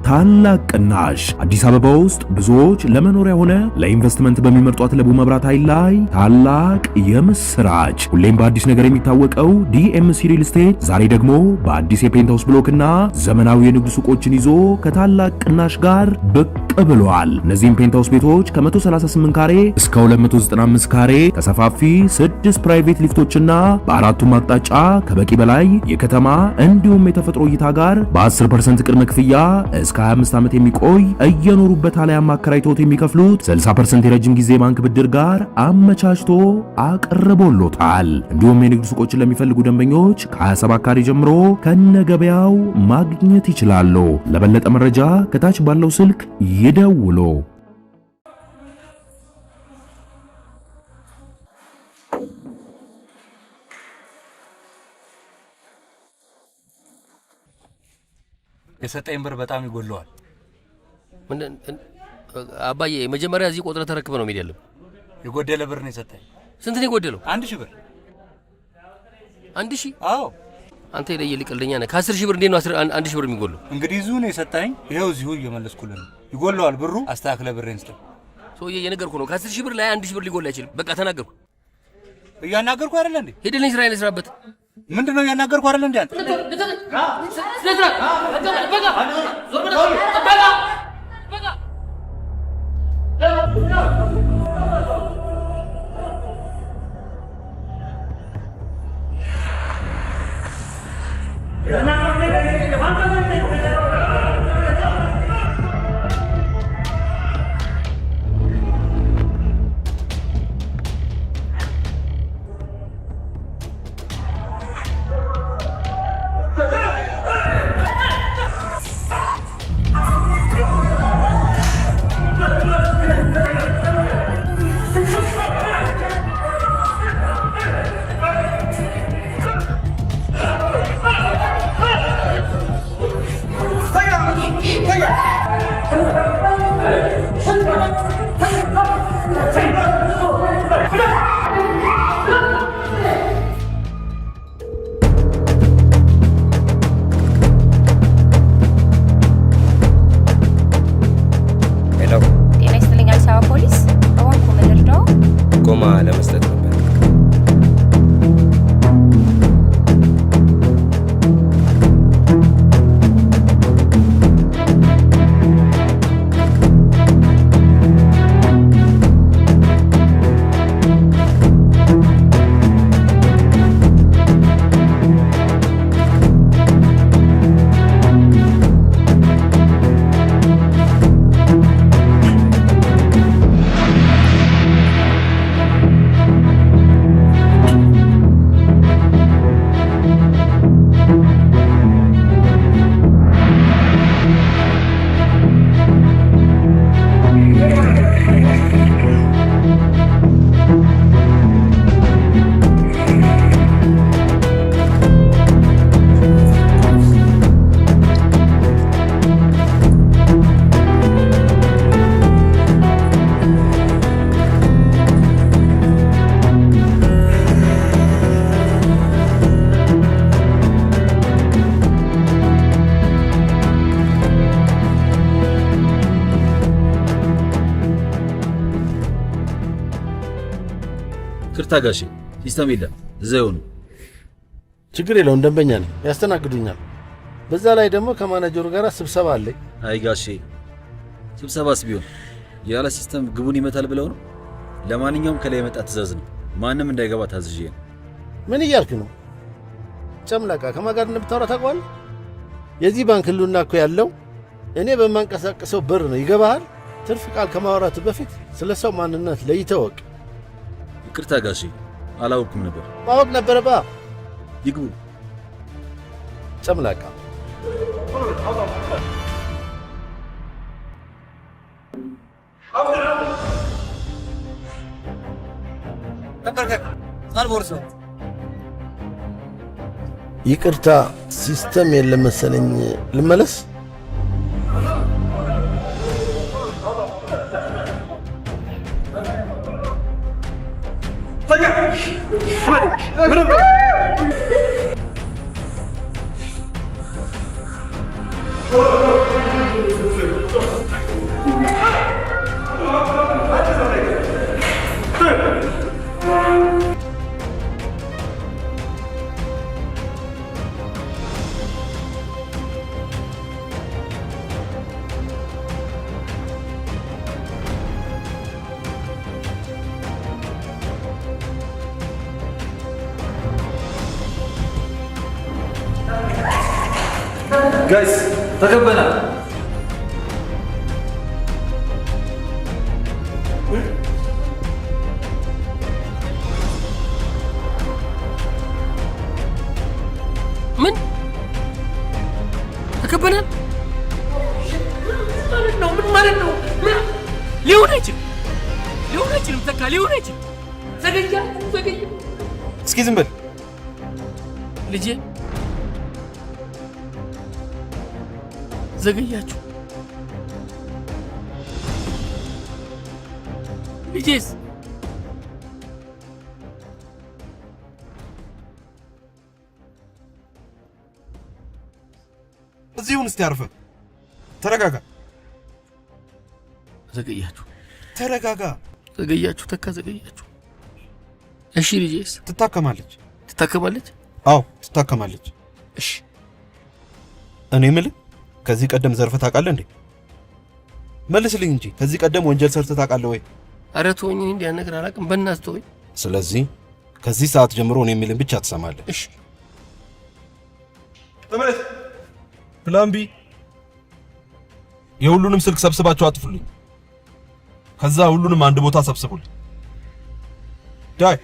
ታላቅ ቅናሽ። አዲስ አበባ ውስጥ ብዙዎች ለመኖሪያ ሆነ ለኢንቨስትመንት በሚመርጧት ለቡ መብራት ኃይል ላይ ታላቅ የምስራች። ሁሌም በአዲስ ነገር የሚታወቀው ዲኤምሲ ሪል ስቴት ዛሬ ደግሞ በአዲስ የፔንታውስ ብሎክና ዘመናዊ የንግድ ሱቆችን ይዞ ከታላቅ ቅናሽ ጋር ብቅ ብሏል። እነዚህም ፔንታውስ ቤቶች ከ138 ካሬ እስከ 295 ካሬ ከሰፋፊ 6 ፕራይቬት ሊፍቶችና በአራቱም አቅጣጫ ከበቂ በላይ የከተማ እንዲሁም የተፈጥሮ እይታ ጋር በ10% ቅድመ ክፍያ እስከ 25 ዓመት የሚቆይ እየኖሩበት አሊያም አከራይቶት የሚከፍሉት 60% የረጅም ጊዜ ባንክ ብድር ጋር አመቻችቶ አቅርቦሎታል። እንዲሁም የንግድ ሱቆችን ለሚፈልጉ ደንበኞች ከ27 ካሬ ጀምሮ ከነገበያው ማግኘት ይችላሉ። ለበለጠ መረጃ ከታች ባለው ስልክ ይደውሉ። የሰጠኝ ብር በጣም ይጎለዋል። አባዬ መጀመሪያ እዚህ ቆጥረህ ተረክበህ ነው የሚደለም። የጎደለ ብር ነው የሰጠኝ። ስንት ነው የጎደለው? 1000 ብር። 1000? አዎ። አንተ የለየ ልቅልኛ ነህ። ከ10,000 ብር እንዴት ነው 1000 ብር የሚጎለው? እንግዲህ እዚሁ ነው የሰጠኝ። ይሄው እዚሁ እየመለስኩልህ ነው። ይጎለዋል ብሩ። አስተካክለህ ብሬን ስጠኝ። ሰውዬ የነገርኩህ ነው። ከ10,000 ብር ላይ 1000 ብር ሊጎል አይችልም። በቃ ተናገርኩ። እያናገርኩ አይደለ እንዴ? ሄደልኝ ስራ ይነስራበት። ምንድነው እያናገርኩ አይደለ እንዴ? አንተ ይቅርታ ጋሼ፣ ሲስተም የለም እዛ ይሆኑ። ችግር የለውም፣ ደንበኛ ነኝ፣ ያስተናግዱኛል። በዛ ላይ ደግሞ ከማናጀሩ ጋር ስብሰባ አለኝ። አይ ጋሼ፣ ስብሰባስ ቢሆን ያለ ሲስተም ግቡን ይመታል ብለው ነው? ለማንኛውም ከላይ የመጣ ትእዛዝ ነው፣ ማንም እንዳይገባ ታዝዤ ነው። ምን እያልክ ነው? ጨምላቃ ከማን ጋር እንደምታወራ ታውቀዋለህ? የዚህ ባንክ ህልውና እኮ ያለው እኔ በማንቀሳቀሰው በር ነው፣ ይገባሃል? ትርፍ ቃል ከማውራት በፊት ስለ ሰው ማንነት ለይተህ ወቅ። ይቅርታ ጋሼ፣ አላወቅኩም ነበር። ማወቅ ነበረባ። ይግቡ። ጨምላቃ ይቅርታ፣ ሲስተም የለም መሰለኝ። ልመለስ። ጋይስ ተከበናል። ምን ተከበናል ማለት ነው? ምን ማለት ነው? ሊሆን አይችልም፣ ሊሆን አይችልም። ተካ ሊሆን አይችልም። ዘገያ ዘገያ። እስኪ ዝም በል ልጄ። ዘገያችሁ። ልጄስ እዚሁን። እስቲ አርፈህ ተረጋጋ። ዘገያችሁ። ተረጋጋ። ዘገያችሁ። ተካ ዘገያችሁ። እሺ ልጄስ ትታከማለች። ትታከማለች? አዎ ትታከማለች። እሺ እኔ የምልህ ከዚህ ቀደም ዘርፈህ ታውቃለህ እንዴ? መልስልኝ እንጂ ከዚህ ቀደም ወንጀል ሰርተህ ታውቃለህ ወይ? ኧረ ተወኝ፣ እንዲህ ያን ነገር አላውቅም። በእናትህ ተወኝ። ስለዚህ ከዚህ ሰዓት ጀምሮ እኔ የሚልን ብቻ ትሰማለህ። እሺ ተመለስ። ፕላን ቢ። የሁሉንም ስልክ ሰብስባችሁ አጥፉልኝ። ከዛ ሁሉንም አንድ ቦታ ሰብስቡልኝ። ዳይ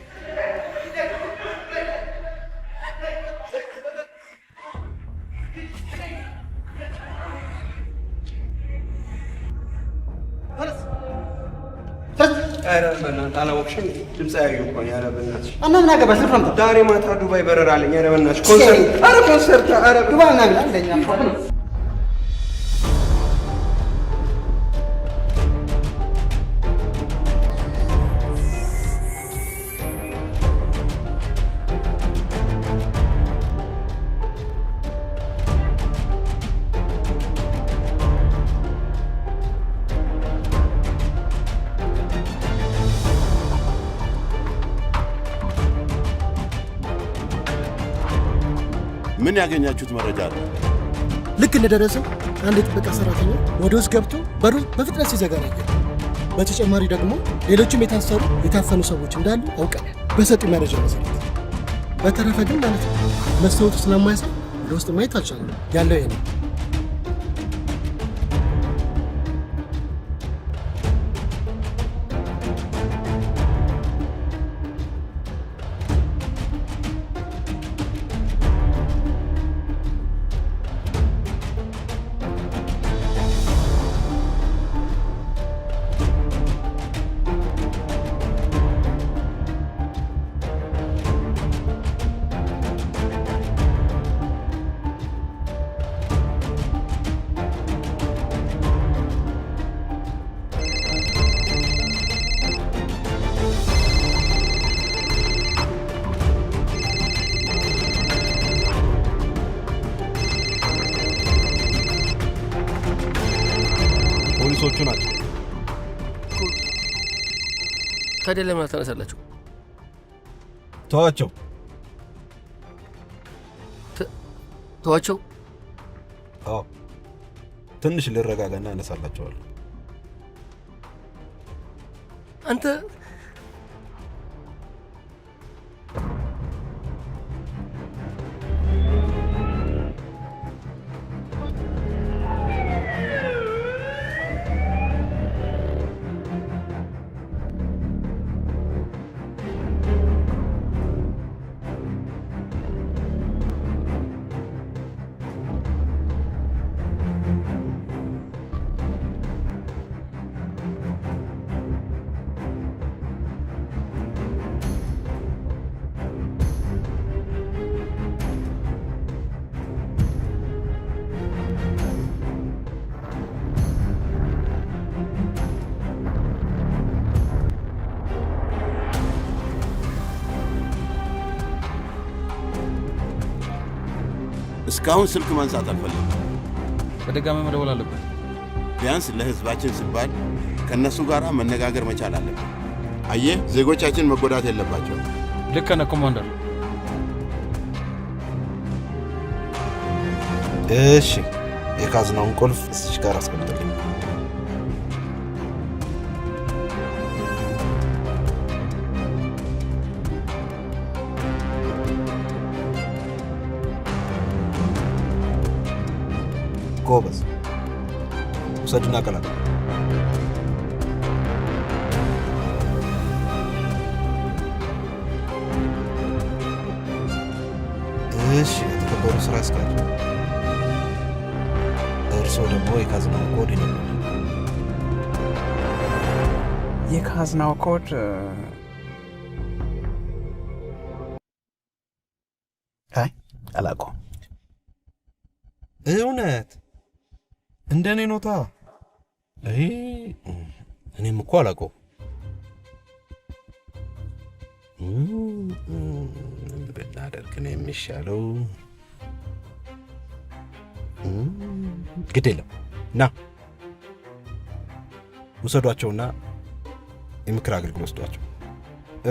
አላወቅሽም? ድምፅ ያየሁ እኮ ነው። ኧረ በእናትሽ እና ምን አገባሽ? ዛሬ ማታ ዱባይ በረራ አለኝ። ኧረ በእናትሽ ኮንሰርት፣ ኧረ ኮንሰርት፣ ኧረ ዱባይ ምናምን አለኝ። ምን ያገኛችሁት መረጃ አለ? ልክ እንደደረሰው አንድ የጥበቃ ሰራተኛ ወደ ውስጥ ገብቶ በሩን በፍጥነት ሲዘጋ ነው። በተጨማሪ ደግሞ ሌሎችም የታሰሩ የታፈኑ ሰዎች እንዳሉ አውቀናል በሰጡ መረጃ መሰረት። በተረፈ ግን ማለት ነው መስታወቱ ስለማያሳይ ወደ ውስጥ ማየት አልቻለም። ያለው ይሄ ነው። ፖሊሶቹ ናቸው። ታዲያ ለምን አታነሳላችሁ? ተዋቸው ተዋቸው። አዎ ትንሽ ልረጋጋና አነሳላቸዋለሁ። አንተ እስካሁን ስልክ ማንሳት አልፈለግም። በድጋሚ መደወል አለበት። ቢያንስ ለህዝባችን ሲባል ከእነሱ ጋር መነጋገር መቻል አለብን። አየህ፣ ዜጎቻችን መጎዳት የለባቸው። ልክ ነህ ኮማንደር። እሺ፣ የካዝናውን ቁልፍ እዚች ጋር አስቀምጥልኝ። ጎበዝ፣ ውሰድና ቀላቅል። እሺ፣ የተከበሩ ስራ አስኪያጅ፣ እርስዎ ደግሞ የካዝናው ኮድ ይነግሩኝ። የካዝናው ኮድ አይ አላውቀውም። እውነት እንደኔ ኖታ? እኔም እኮ አላውቀውም። ብናደርግ ነው የሚሻለው። ግድ የለም ና ውሰዷቸውና የምክር አገልግሎት ወስዷቸው።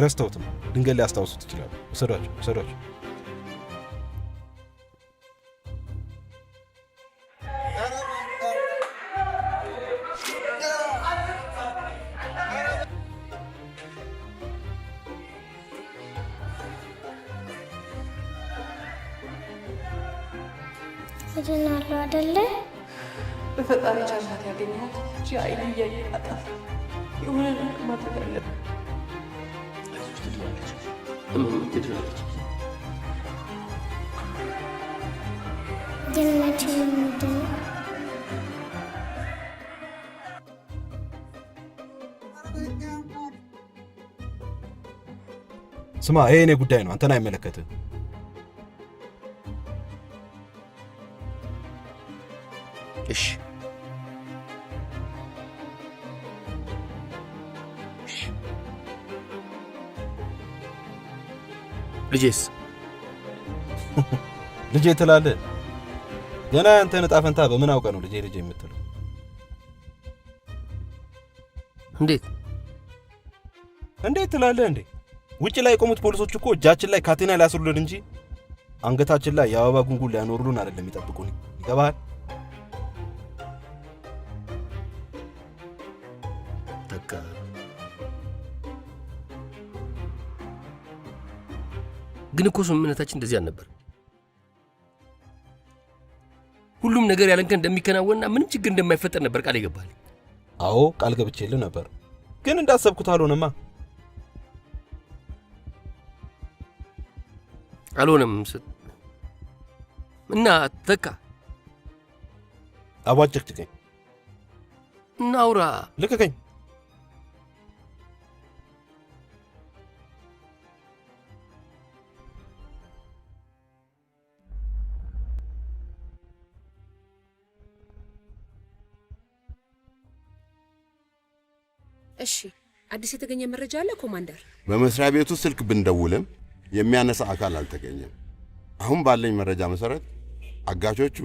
ረስተውትም ድንገት ሊያስታውሱት ይችላሉ። ውሰዷቸው። እድናለሁ አይደለ? በፈጣሪ ቻላት ያገኘኋት እንጂ አይን እያየ አጣፍ የሆነ ነገር ማድረግ አለብን። ትድናለች። ድነቴ ምንድን ነው? ስማ፣ ይሄ የኔ ጉዳይ ነው፣ አንተን አይመለከትም። እሺ ልጄስ? ልጄ ትላለህ? ገና ያንተን ዕጣ ፈንታ በምን አውቀ ነው ልጄ የምትለው? እንዴት ትላለህ እንዴ? ውጭ ላይ የቆሙት ፖሊሶች እኮ እጃችን ላይ ካቴና ሊያስሩልን እንጂ አንገታችን ላይ የአበባ ጉንጉን ሊያኖሩልን አይደለም የሚጠብቁን። ይገባሃል? ተካ ግን እኮ ስምምነታችን እንደዚህ አልነበር። ሁሉም ነገር ያለንከን እንደሚከናወንና ምንም ችግር እንደማይፈጠር ነበር ቃል ይገባል። አዎ ቃል ገብቼልህ ነበር፣ ግን እንዳሰብኩት አልሆነማ። አልሆነም እና ተካ አቧጭቅጭቀኝ እናውራ። ልቀቀኝ። እሺ፣ አዲስ የተገኘ መረጃ አለ ኮማንደር? በመስሪያ ቤቱ ስልክ ብንደውልም የሚያነሳ አካል አልተገኘም። አሁን ባለኝ መረጃ መሰረት አጋቾቹ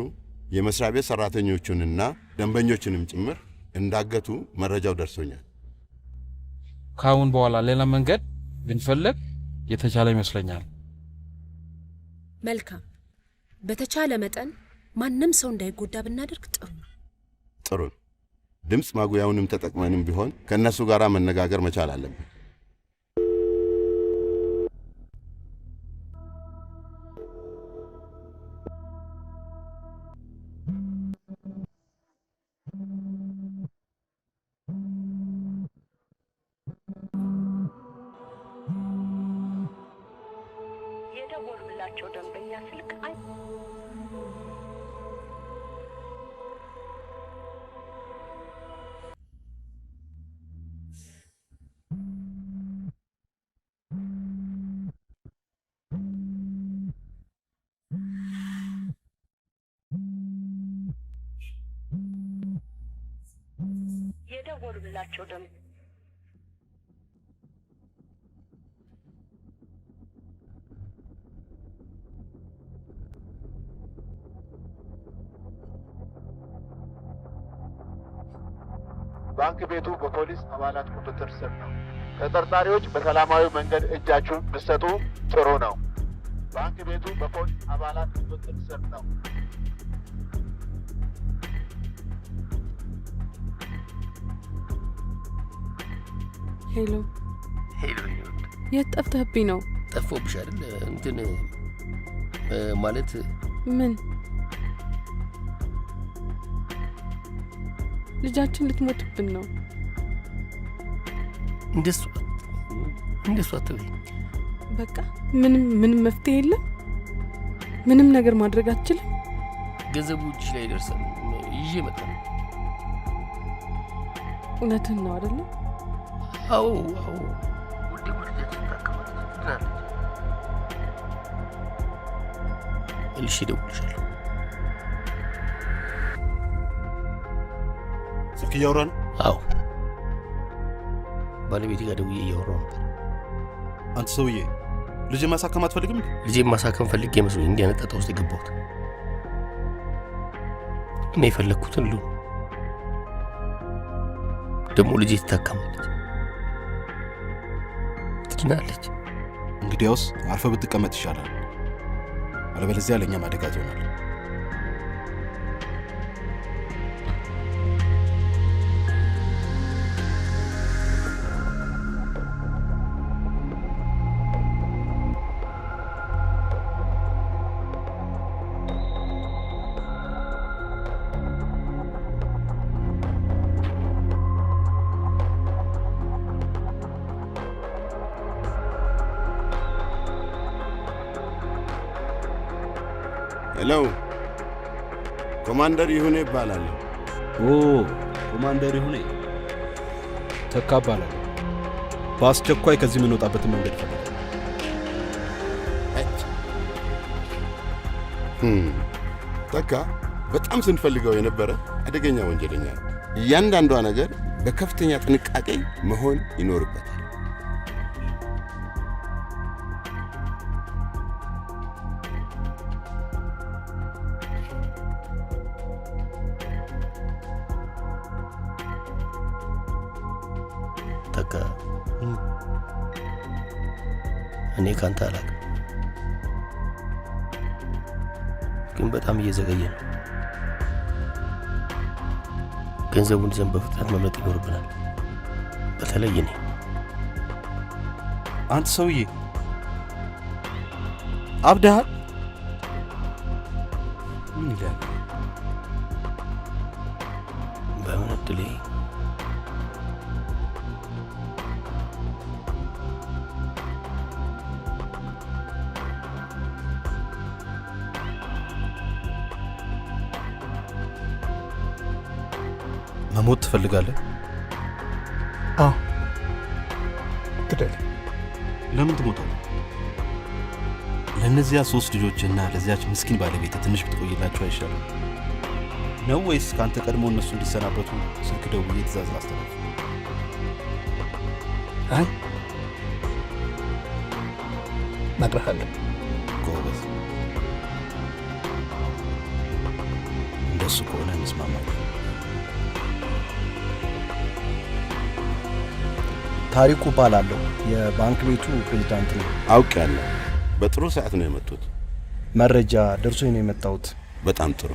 የመስሪያ ቤት ሰራተኞቹንና ደንበኞችንም ጭምር እንዳገቱ መረጃው ደርሶኛል። ካሁን በኋላ ሌላ መንገድ ብንፈልግ የተቻለ ይመስለኛል። መልካም። በተቻለ መጠን ማንም ሰው እንዳይጎዳ ብናደርግ ጥሩ ነው። ጥሩ። ድምፅ ማጉያውንም ተጠቅመንም ቢሆን ከእነሱ ጋር መነጋገር መቻል አለብን። የደወሉላቸው ደንበኛ ስልክ የደወሉላቸው ደንበኛ ባንክ ቤቱ በፖሊስ አባላት ቁጥጥር ስር ነው። ተጠርጣሪዎች በሰላማዊ መንገድ እጃችሁን ብትሰጡ ጥሩ ነው። ባንክ ቤቱ በፖሊስ አባላት ቁጥጥር ስር ነው። ሄሎ ሄሎ፣ የት ጠፍተህብኝ ነው? ጠፎብሽ አይደል? እንትን ማለት ምን? ልጃችን ልትሞትብን ነው። እንደሱ አትበይ። በቃ ምንም መፍትሄ የለም። ምንም ነገር ማድረግ አትችልም። ገንዘቡ እጅሽ ላይ ደርሰን ይዤ መጣሁ። እውነትህን ነው አይደለ? አዎ ውዴ፣ ልጃችን ታከማለች። መልሼ እደውልልሻለሁ። ስልክ እያወራ ነው? አዎ፣ ባለቤቴ ጋር ደውዬ እያወራሁ ነበር። አንተ ሰውዬ ልጅ ማሳከም አትፈልግም? ልጄ ማሳከም ፈልጌ መስሎኝ እንዲያነጣጣ ውስጥ የገባሁት። እኔ የፈለግኩትን ሉ ደግሞ ልጄ ትታከማለች፣ ትድናለች። እንግዲያውስ አርፈ ብትቀመጥ ይሻላል። አለበለዚያ ለእኛም አደጋ ይሆናል። ሄሎ፣ ኮማንደር ይሁኔ ይባላል። ኮማንደር ይሁኔ ተካ እባላለሁ። በአስቸኳይ ከዚህ የምንወጣበትን መንገድ ፈልጋለሁ። ተካ በጣም ስንፈልገው የነበረ አደገኛ ወንጀለኛ ነው። እያንዳንዷ ነገር በከፍተኛ ጥንቃቄ መሆን ይኖርበታል። ተካ፣ እኔ ካንተ አላውቅም፣ ግን በጣም እየዘገየ ነው። ገንዘቡን ይዘን በፍጥነት መምለጥ ይኖርብናል። በተለይ እኔ። አንተ ሰውዬ አብደሃል? ምን ይላል? በምን እድሌ መሞት ትፈልጋለህ? አዎ። ግደል። ለምን ትሞታለህ? ለእነዚያ 3 ልጆችና ለዚያች ምስኪን ባለቤት ትንሽ ብትቆይላቸው አይሻልም ነው? ወይስ ከአንተ ቀድሞ እነሱ እንዲሰናበቱ ስልክ ደውዬ ትእዛዝ ላስተላልፍ? አይ እነግርሃለሁ። ጎበዝ። እንደሱ ከሆነ እንስማማለን። ታሪኩ እባላለሁ። የባንክ ቤቱ ፕሬዝዳንት ነው። አውቃለሁ። በጥሩ ሰዓት ነው የመጡት። መረጃ ደርሶኝ ነው የመጣሁት። በጣም ጥሩ።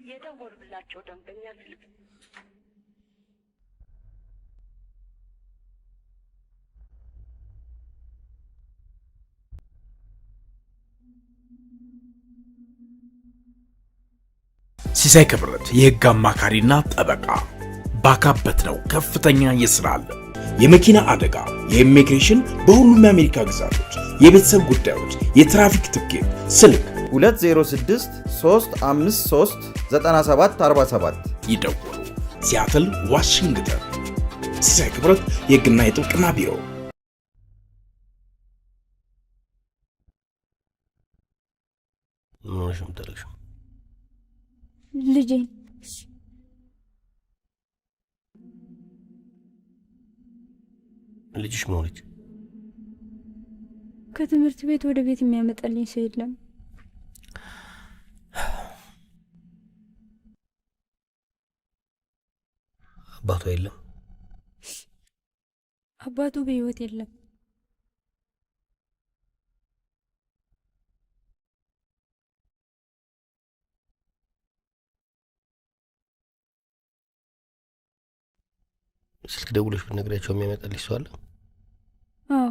የደወሉላቸው ደንበኛ ስልክ ሲሳይ ክብረት የህግ አማካሪና ጠበቃ ባካበት ነው ከፍተኛ የሥራ አለ። የመኪና አደጋ፣ የኢሚግሬሽን በሁሉም የአሜሪካ ግዛቶች፣ የቤተሰብ ጉዳዮች፣ የትራፊክ ትኬት፣ ስልክ 206 353 9747 ይደውሉ። ሲያትል ዋሽንግተን። ሲሳይ ክብረት የህግና የጥብቅና ቢሮ። ምንሽም ተለሽ ልጄ ልጅሽ ሞልክ ከትምህርት ቤት ወደ ቤት የሚያመጣልኝ ሰው የለም። አባቱ የለም። አባቱ በህይወት የለም። ስልክ ደውለሽ ብትነግሪያቸው የሚያመጣልሽ ሰው አለ? አዎ።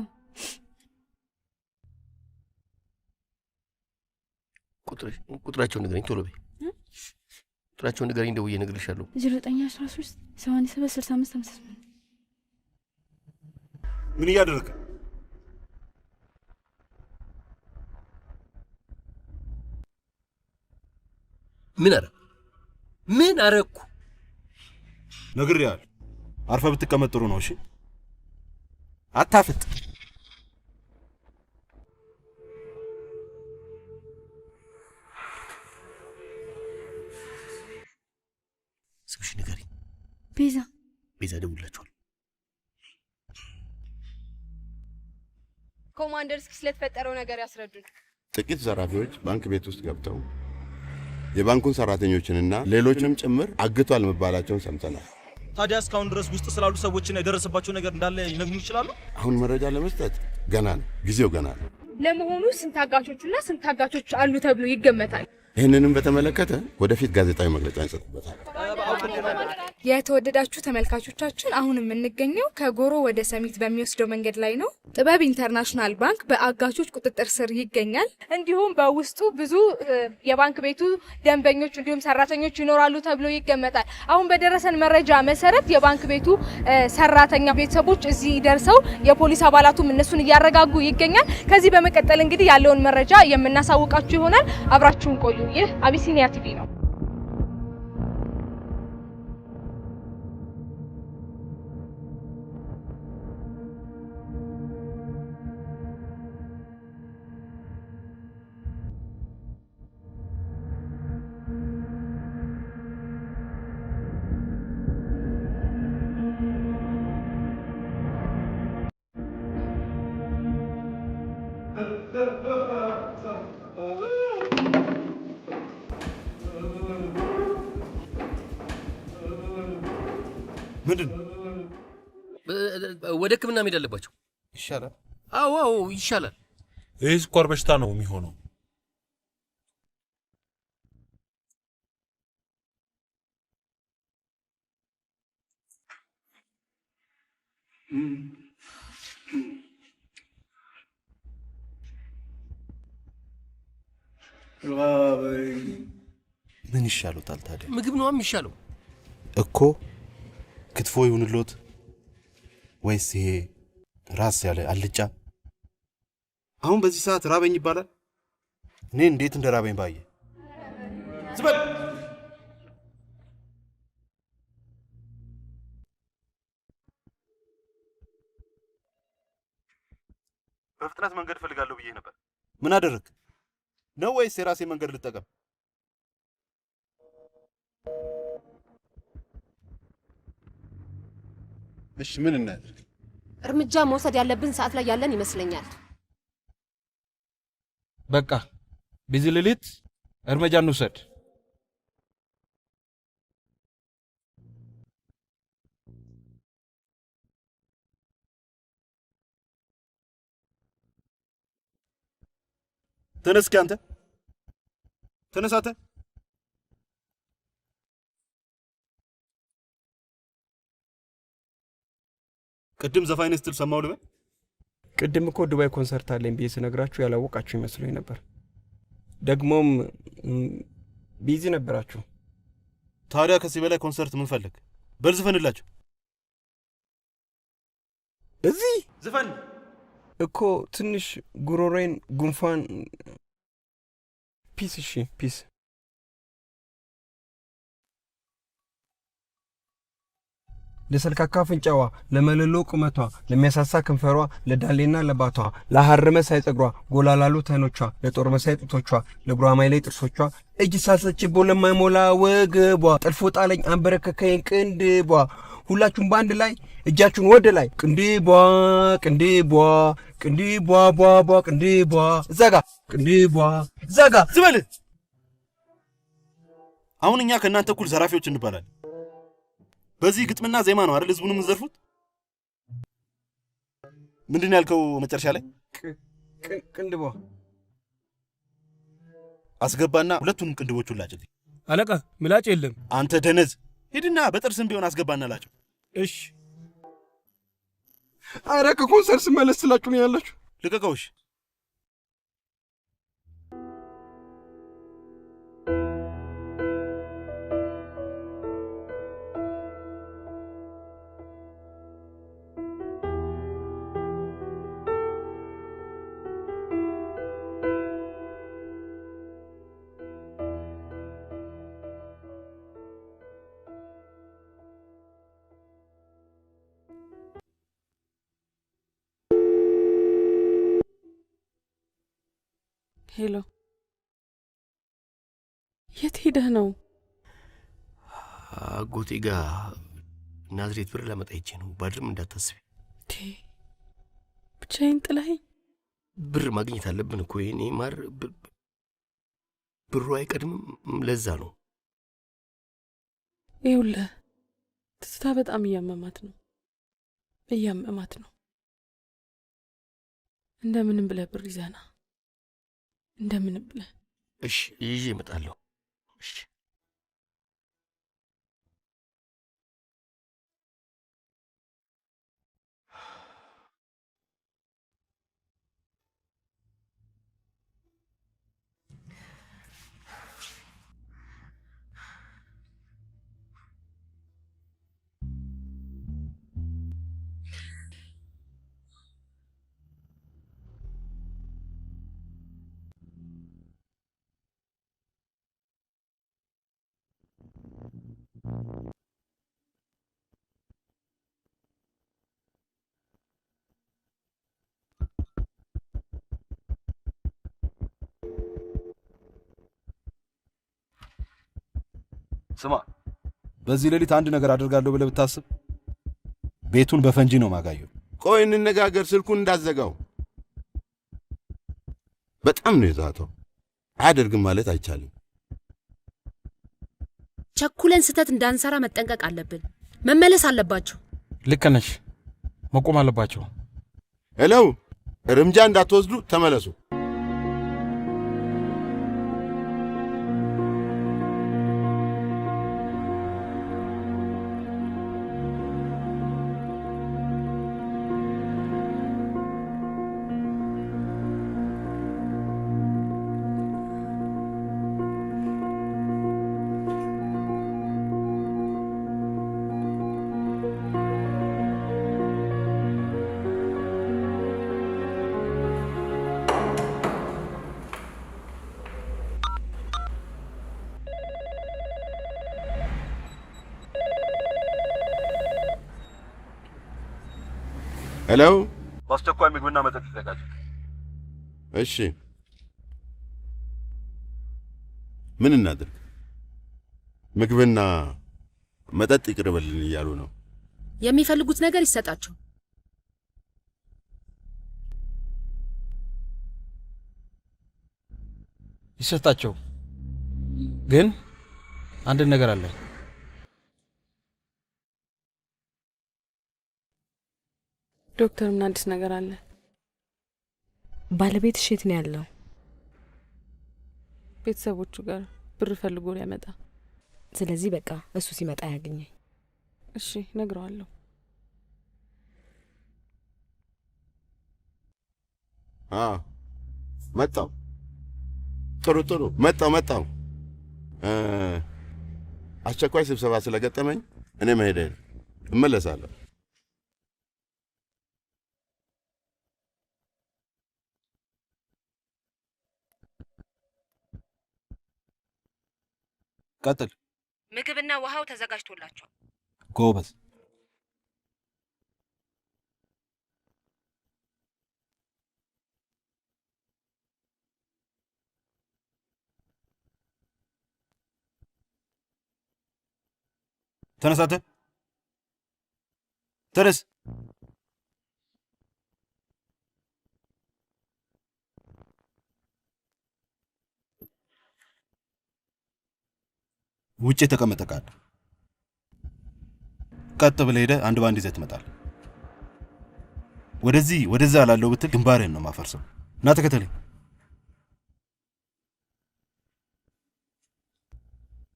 ቁጥራቸውን ንገረኝ ቶሎ በይ። ቁጥራቸውን ንገረኝ፣ ደውዬ እነግርልሻለሁ። 0913 87 65 58 ምን እያደረገ? ምን አረኩ? ነግሬሃለሁ። አርፈ ብትቀመጥ ጥሩ ነው። እሺ አታፍጥ። ስምሽ ንገሪኝ። ቤዛ ደውላችኋል? ኮማንደር፣ እስኪ ስለተፈጠረው ነገር ያስረዱን። ጥቂት ዘራፊዎች ባንክ ቤት ውስጥ ገብተው የባንኩን ሰራተኞችንና ሌሎችንም ጭምር አግቷል መባላቸውን ሰምተናል። ታዲያ እስካሁን ድረስ ውስጥ ስላሉ ሰዎችና የደረሰባቸው ነገር እንዳለ ይነግሩን ይችላሉ? አሁን መረጃ ለመስጠት ገና ነው፣ ጊዜው ገና ነው። ለመሆኑ ስንት አጋቾችና ስንት አጋቾች አሉ ተብሎ ይገመታል? ይህንንም በተመለከተ ወደፊት ጋዜጣዊ መግለጫ እንሰጥበታል። የተወደዳችሁ ተመልካቾቻችን አሁን የምንገኘው ከጎሮ ወደ ሰሚት በሚወስደው መንገድ ላይ ነው። ጥበብ ኢንተርናሽናል ባንክ በአጋቾች ቁጥጥር ስር ይገኛል። እንዲሁም በውስጡ ብዙ የባንክ ቤቱ ደንበኞች እንዲሁም ሰራተኞች ይኖራሉ ተብሎ ይገመታል። አሁን በደረሰን መረጃ መሰረት የባንክ ቤቱ ሰራተኛ ቤተሰቦች እዚህ ደርሰው የፖሊስ አባላቱም እነሱን እያረጋጉ ይገኛል። ከዚህ በመቀጠል እንግዲህ ያለውን መረጃ የምናሳውቃችሁ ይሆናል። አብራችሁን ቆዩ። ይህ አቢሲኒያ ቲቪ ነው። ምንድን ወደ ሕክምና መሄድ አለባቸው። ይሻላል? አዎ ይሻላል። ይህ ስኳር በሽታ ነው የሚሆነው። ምን ይሻሉታል ታዲያ? ምግብ ነው የሚሻለው እኮ። ክትፎ ይሁንሎት ወይስ ይሄ ራስ ያለ አልጫ? አሁን በዚህ ሰዓት ራበኝ ይባላል? እኔ እንዴት እንደ ራበኝ ባየ። ዝበል በፍጥነት መንገድ ፈልጋለሁ ብዬ ነበር። ምን አደረግ ነው? ወይስ የራሴ መንገድ ልጠቀም? እሺ ምን እናድርግ? እርምጃ መውሰድ ያለብን ሰዓት ላይ ያለን ይመስለኛል። በቃ በዚህ ሌሊት እርምጃ እንውሰድ። ተነስ አንተ ተነስ አንተ። ቅድም ዘፋኝ ስትል ሰማሁ ልበል? ቅድም እኮ ዱባይ ኮንሰርት አለኝ ብዬ ስነግራችሁ ያላወቃችሁ ይመስሉኝ ነበር። ደግሞም ቢዚ ነበራችሁ። ታዲያ ከዚህ በላይ ኮንሰርት ምን ፈልግ? በል ዝፈንላችሁ። እዚህ ዝፈን እኮ ትንሽ ጉሮሬን ጉንፋን። ፒስ። እሺ ፒስ። ለሰልካካ አፍንጫዋ፣ ለመለሎ ቁመቷ፣ ለሚያሳሳ ከንፈሯ፣ ለዳሌና ለባቷ፣ ለሐር መሳይ ፀጉሯ፣ ጎላ ላሉ አይኖቿ፣ ለጦር መሳይ ጡቶቿ፣ ለጉራማይ ላይ ጥርሶቿ፣ እጅ ሳሰችቦ ለማይሞላ ወገቧ፣ ጠልፎ ጣለኝ አንበረከከኝ ቅንድቧ። ሁላችሁም በአንድ ላይ እጃችሁን ወደ ላይ። ቅንድቧ ቅንድቧ ቅንድቧ ቧቧ ቅንድቧ። እዛ ጋ ቅንድቧ እዛ ጋ ዝበል። አሁን እኛ ከእናንተ እኩል ዘራፊዎች እንባላለን። በዚህ ግጥምና ዜማ ነው አይደል ህዝቡን የምትዘርፉት? ምንድን ያልከው መጨረሻ ላይ? ቅንድቧ አስገባና ሁለቱንም ቅንድቦቹን ላጭልኝ። አለቃ ምላጭ የለም። አንተ ደነዝ ሂድና በጥርስም ቢሆን አስገባና ላጭው። እሺ። አረ ከኮንሰርት ስመለስ ስላችሁ ነው ያላችሁ። ልቀቀውሽ። ሄሎ፣ የት ሄደህ ነው? አጎቴ ጋር ናዝሬት ብር ላመጣ ሄጄ ነው። ባድርም እንዳታስቢ። ብቻዬን ጥለኸኝ? ብር ማግኘት አለብን እኮ የኔ ማር። ብሩ አይቀድምም። ለዛ ነው። ይኸውልህ ትዝታ በጣም እያመማት ነው። እንደምንም ብለህ ብር ይዘና እንደምንም ብለህ። እሺ ይዤ እመጣለሁ። እሺ ስማ፣ በዚህ ሌሊት አንድ ነገር አድርጋለሁ ብለህ ብታስብ ቤቱን በፈንጂ ነው ማጋየው። ቆይ እንነጋገር፣ ስልኩን እንዳዘጋው። በጣም ነው የዛተው። አያደርግም ማለት አይቻልም። ቸኩለን ስህተት እንዳንሰራ መጠንቀቅ አለብን። መመለስ አለባቸው። ልክ ነሽ። መቆም አለባቸው። ሄሎ፣ እርምጃ እንዳትወስዱ ተመለሱ። ሄሎ፣ በአስቸኳይ ምግብና መጠጥ ይዘጋጅ። እሺ፣ ምን እናድርግ? ምግብና መጠጥ ይቅርብልን እያሉ ነው። የሚፈልጉት ነገር ይሰጣቸው። ይሰጣቸው። ግን አንድ ነገር አለ። ዶክተር፣ ምን አዲስ ነገር አለ? ባለቤትሽ የት ነው ያለው? ቤተሰቦቹ ጋር ብር ፈልጎ ሊያመጣ። ስለዚህ በቃ እሱ ሲመጣ ያገኘኝ። እሺ፣ ነግረዋለሁ። መጣው። ጥሩ መጣው። አስቸኳይ ስብሰባ ስለገጠመኝ እኔ መሄድ እመለሳለሁ። ቀጥል። ምግብና ውሃው ተዘጋጅቶላቸዋል። ጎበዝ። ተነሳተ ተነስ። ውጭ የተቀመጠ ቃል ቀጥ ብለህ ሄደህ አንድ ባንድ ይዘህ ትመጣለህ። ወደዚህ ወደዛ ላለው ብትል ግንባርህን ነው ማፈርሰው። እና ተከተለኝ።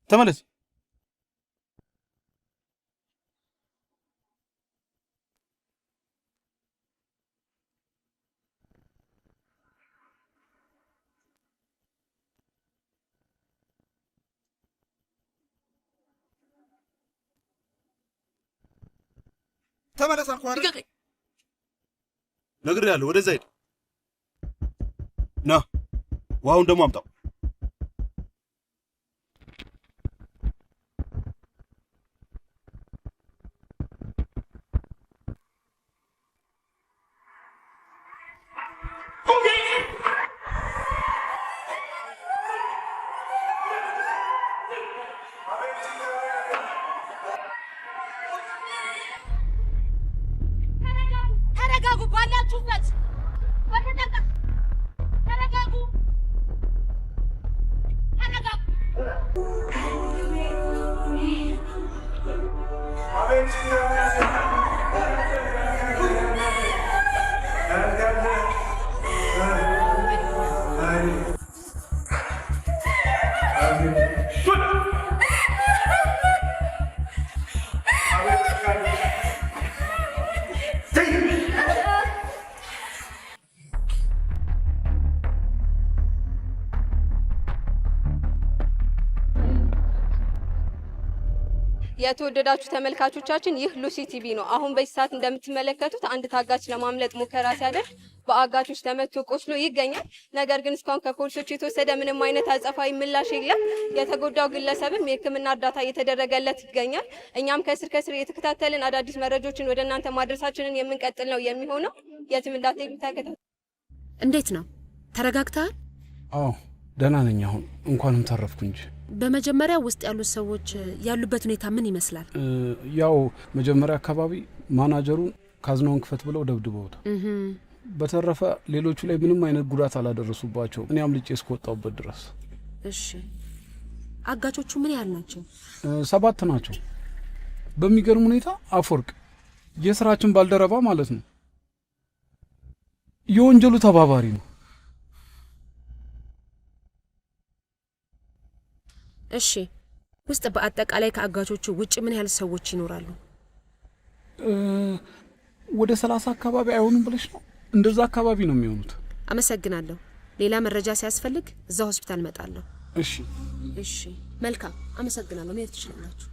ተመለስ። ተመለስ አልኩህ አይደል? ነግሬሃለሁ። ወደዛ ሂድ። ና ውሃውን ደግሞ አምጣው። ተረጋጉ፣ ባላችሁበት ተረጋጉ። የተወደዳችሁ ተመልካቾቻችን ይህ ሉሲ ቲቪ ነው። አሁን በዚህ ሰዓት እንደምትመለከቱት አንድ ታጋች ለማምለጥ ሙከራ ሲያደርግ በአጋቾች ተመቶ ቆስሎ ይገኛል። ነገር ግን እስካሁን ከፖሊሶች የተወሰደ ምንም አይነት አጸፋዊ ምላሽ የለም። የተጎዳው ግለሰብም የሕክምና እርዳታ እየተደረገለት ይገኛል። እኛም ከስር የተከታተልን አዳዲስ መረጃዎችን ወደ እናንተ ማድረሳችንን የምንቀጥል ነው የሚሆነው። የትም እንዳትሄዱ ተከታተሉ። እንዴት ነው? ተረጋግተሃል? አዎ ደህና ነኝ። አሁን እንኳንም ተረፍኩ እንጂ። በመጀመሪያ ውስጥ ያሉት ሰዎች ያሉበት ሁኔታ ምን ይመስላል? ያው መጀመሪያ አካባቢ ማናጀሩን ካዝናውን ክፈት ብለው ደብድበውታል። በተረፈ ሌሎቹ ላይ ምንም አይነት ጉዳት አላደረሱባቸው፣ እኔ አምልጬ እስከወጣሁበት ድረስ። እሺ አጋቾቹ ምን ያህል ናቸው? 7 ናቸው። በሚገርም ሁኔታ አፈወርቅ የስራችን ባልደረባ ማለት ነው የወንጀሉ ተባባሪ ነው። እሺ ውስጥ በአጠቃላይ ከአጋቾቹ ውጭ ምን ያህል ሰዎች ይኖራሉ? ወደ 30 አካባቢ አይሆኑም ብለሽ ነው? እንደዛ አካባቢ ነው የሚሆኑት። አመሰግናለሁ። ሌላ መረጃ ሲያስፈልግ እዛ ሆስፒታል እመጣለሁ። እሺ እሺ፣ መልካም አመሰግናለሁ። መሄድ ትችላላችሁ።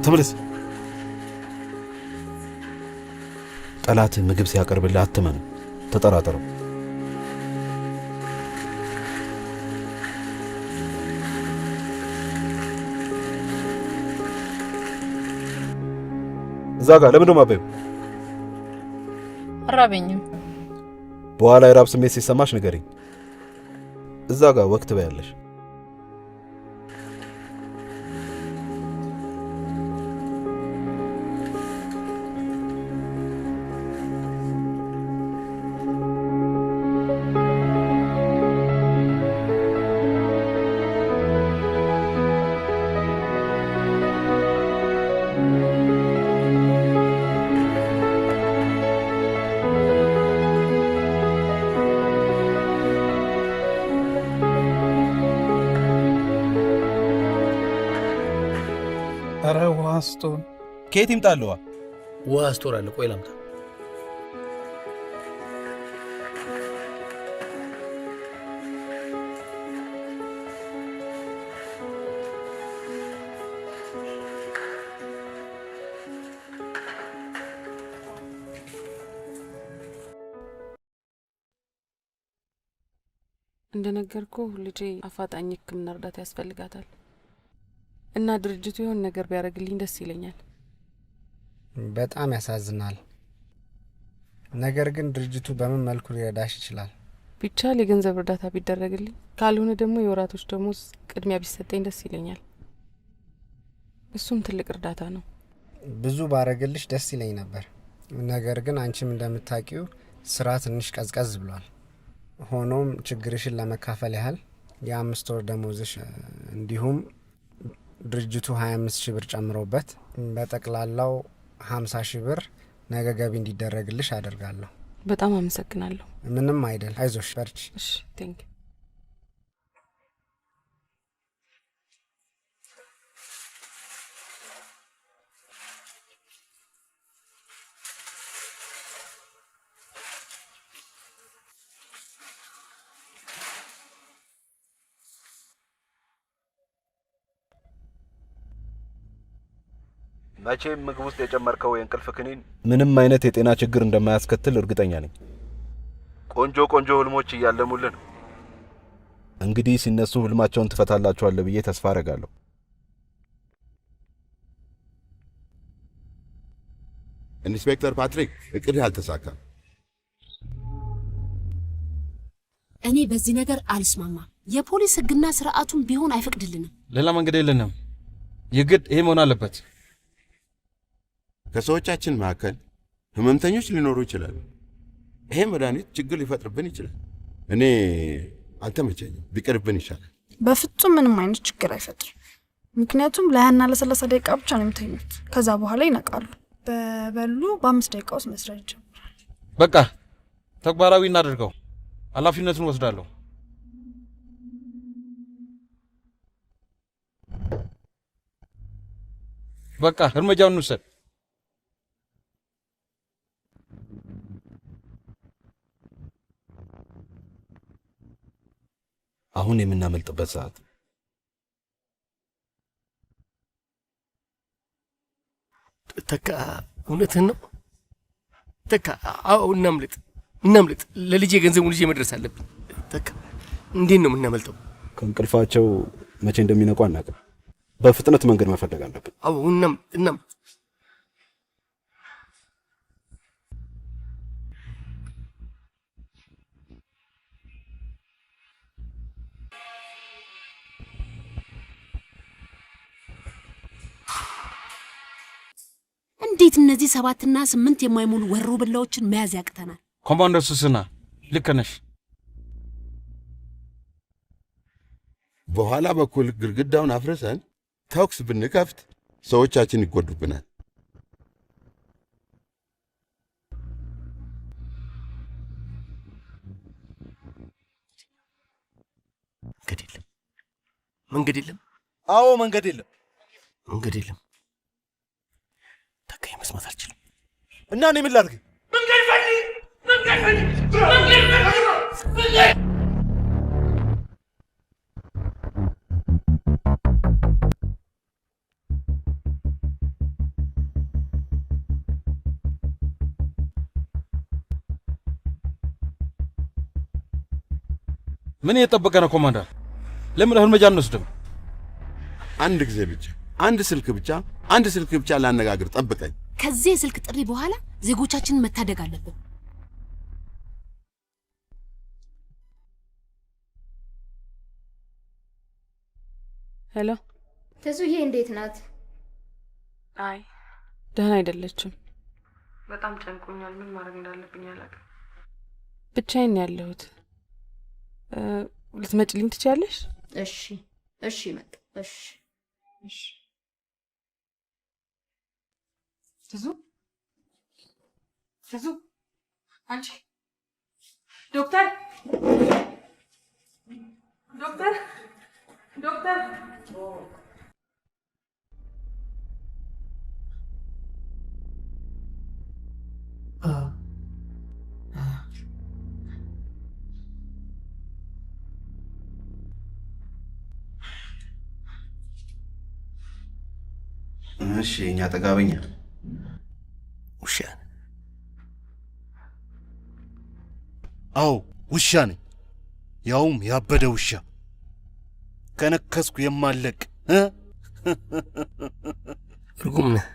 ተመለስ። ጠላት ምግብ ሲያቀርብልህ አትመን፣ ተጠራጠረው። እዛ ጋር ለምን ነው ማበዩ? አራበኝም። በኋላ የራብ ስሜት ሲሰማሽ ንገሪኝ። እዛ ጋር ወቅት በያለሽ። ኧረ ውሃ ስቶን ከየት ይምጣልዋ? ውሃ ስቶር አለ። ቆይ ላምጣ። እንደነገርኩ ልጄ አፋጣኝ ሕክምና እርዳታ ያስፈልጋታል እና ድርጅቱ የሆነ ነገር ቢያደርግልኝ ደስ ይለኛል። በጣም ያሳዝናል። ነገር ግን ድርጅቱ በምን መልኩ ሊረዳሽ ይችላል? ቢቻል የገንዘብ እርዳታ ቢደረግልኝ፣ ካልሆነ ደግሞ የወራቶች ደሞዝ ቅድሚያ ቢሰጠኝ ደስ ይለኛል። እሱም ትልቅ እርዳታ ነው። ብዙ ባረግልሽ ደስ ይለኝ ነበር። ነገር ግን አንቺም እንደምታውቂው ስራ ትንሽ ቀዝቀዝ ብሏል። ሆኖም ችግርሽን ለመካፈል ያህል የ5 ወር ደሞዝሽ እንዲሁም ድርጅቱ 25,000 ብር ጨምሮበት በጠቅላላው 50,000 ብር ነገ ገቢ እንዲደረግልሽ አደርጋለሁ። በጣም አመሰግናለሁ። ምንም አይደል። አይዞሽ፣ በርቺ። እሺ፣ ቴንክ ዩ። መቼም ምግብ ውስጥ የጨመርከው የእንቅልፍ ክኒን ምንም አይነት የጤና ችግር እንደማያስከትል እርግጠኛ ነኝ። ቆንጆ ቆንጆ ህልሞች እያለሙልን ነው። እንግዲህ ሲነሱ ህልማቸውን ትፈታላቸዋለህ ብዬ ተስፋ አደርጋለሁ። ኢንስፔክተር ፓትሪክ፣ እቅድህ አልተሳካም። እኔ በዚህ ነገር አልስማማም። የፖሊስ ህግና ስርዓቱን ቢሆን አይፈቅድልንም። ሌላ መንገድ የለንም። የግድ ይሄ መሆን አለበት። ከሰዎቻችን መካከል ህመምተኞች ሊኖሩ ይችላሉ። ይሄ መድኃኒት ችግር ሊፈጥርብን ይችላል። እኔ አልተመቸኝም፣ ቢቀርብን ይሻላል። በፍጹም ምንም አይነት ችግር አይፈጥርም። ምክንያቱም ለ20 እና ለ30 ደቂቃ ብቻ ነው የሚተኙት። ከዛ በኋላ ይነቃሉ። በበሉ በ5 ደቂቃ ውስጥ መስራት ይጀምራል። በቃ ተግባራዊ እናደርገው። ኃላፊነቱን ወስዳለሁ። በቃ እርምጃውን እንውሰድ። አሁን የምናመልጥበት ሰዓት። ተካ እውነትህን ነው ተካ? አዎ እናምልጥ፣ እናምልጥ። ለልጄ ገንዘቡን ልጄ መድረስ አለብኝ። ተካ እንዴት ነው የምናመልጠው? ከእንቅልፋቸው መቼ እንደሚነቁ አናውቅም። በፍጥነት መንገድ መፈለግ አለብን። አዎ እናም እንዴት እነዚህ 7 እና 8 የማይሞሉ ወሮ በላዎችን መያዝ ያቅተናል? ኮማንደር ሱስና ልክ ነሽ። በኋላ በኩል ግድግዳውን አፍርሰን ተኩስ ብንከፍት ሰዎቻችን ይጎዱብናል። መንገድ የለም። አዎ መንገድ የለም። መንገድ የለም። ተካይ መስማት አልችልም። እና እኔ ምን ላድርግ? መንገድ ፈልግ! ምን እየጠበቀ ነው ኮማንደር? ለምን እርምጃ አንወስድም? አንድ ጊዜ ብቻ፣ አንድ ስልክ ብቻ ላነጋግር፣ ጠብቀኝ። ከዚህ የስልክ ጥሪ በኋላ ዜጎቻችንን መታደግ አለብን። ሄሎ ትዙዬ እንዴት ናት? አይ ደህና አይደለችም። በጣም ጨንቆኛል። ምን ማድረግ እንዳለብኝ አላውቅም። ብቻዬን ነው ያለሁት። ልትመጭልኝ ትችያለሽ? እሺ እሺ፣ መጣ። እሺ እሺ። ትዙ ትዙ፣ አንቺ ዶክተር ዶክተር ዶክተር እሺ እኛ ጠጋበኛ ውሻ ነኝ። አዎ ውሻ ነኝ፣ ያውም ያበደ ውሻ ከነከስኩ የማለቅ እርጉም ነህ።